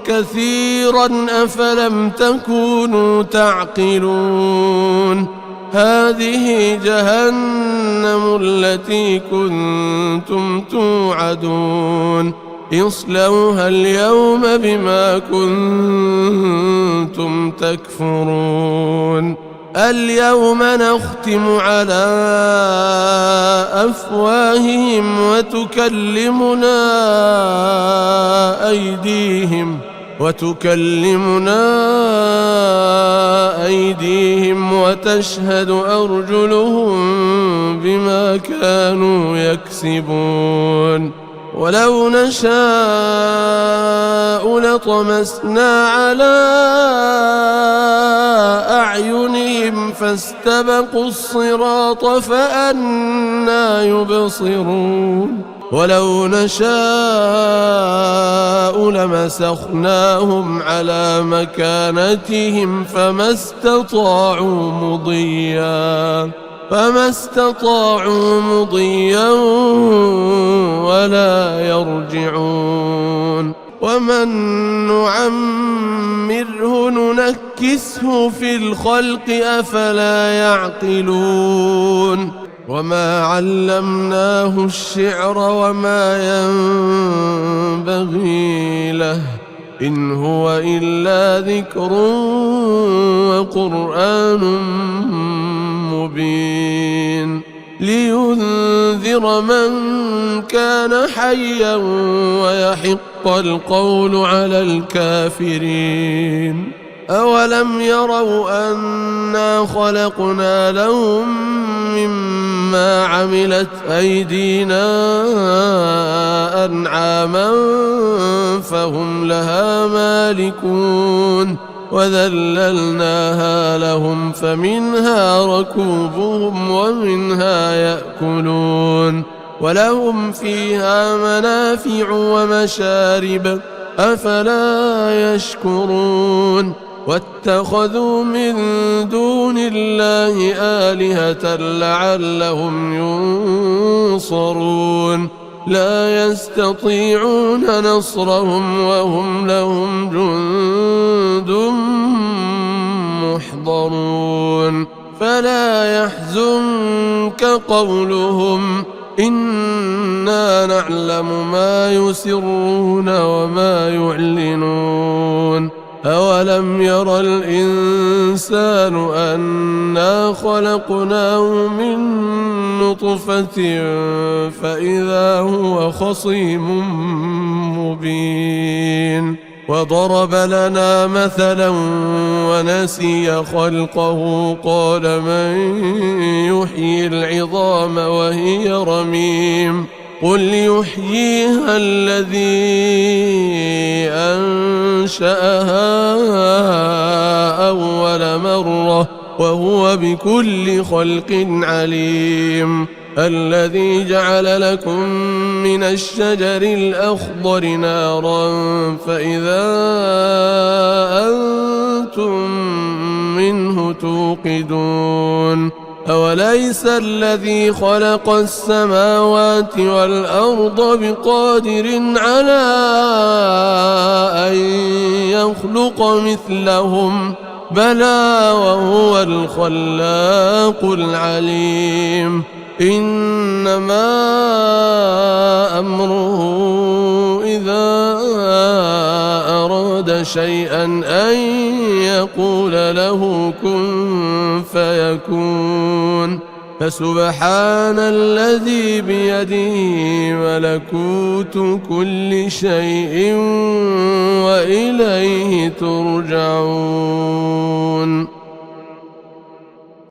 كثيرا أفلم تكونوا تعقلون هذه جهنم التي كنتم توعدون اصلوها اليوم بما كنتم تكفرون اليوم نختم على أفواههم وتكلمنا أيديهم وتشهد أرجلهم بما كانوا يكسبون ولو نشاء لطمسنا على أعينهم فاستبقوا الصراط فأنى يبصرون ولو نشاء لمسخناهم على مكانتهم فما استطاعوا مضيا ولا يرجعون ومن نعمره ننكسه في الخلق أفلا يعقلون وما علمناه الشعر وما ينبغي له إن هو إلا ذكر وقرآن مبين لينذر من كان حيا ويحق القول على الكافرين أولم يروا أنا خلقنا لهم مما عملت أيدينا أنعاما فهم لها مالكون وذللناها لهم فمنها ركوبهم ومنها يأكلون ولهم فيها منافع ومشارب أفلا يشكرون واتخذوا من دون الله آلهة لعلهم ينصرون لا يستطيعون نصرهم وهم لهم جند محضرون فلا يحزنك قولهم إنا نعلم ما يسرون وما يعلنون أولم ير الإنسان أنا خلقناه من نطفة فإذا هو خصيم مبين وضرب لنا مثلا ونسي خلقه قال من يحيي العظام وهي رميم قل يحييها الذي أنشأها أول مرة وهو بكل خلق عليم الذي جعل لكم من الشجر الأخضر نارا فإذا أنتم منه توقدون أوليس الذي خلق السماوات والأرض بقادر على أن يخلق مثلهم بلى وهو الخلاق العليم إنما أمره إذا أراد شيئا أن يقول له كن فيكون فسبحان الذي بيده ملكوت كل شيء وإليه ترجعون.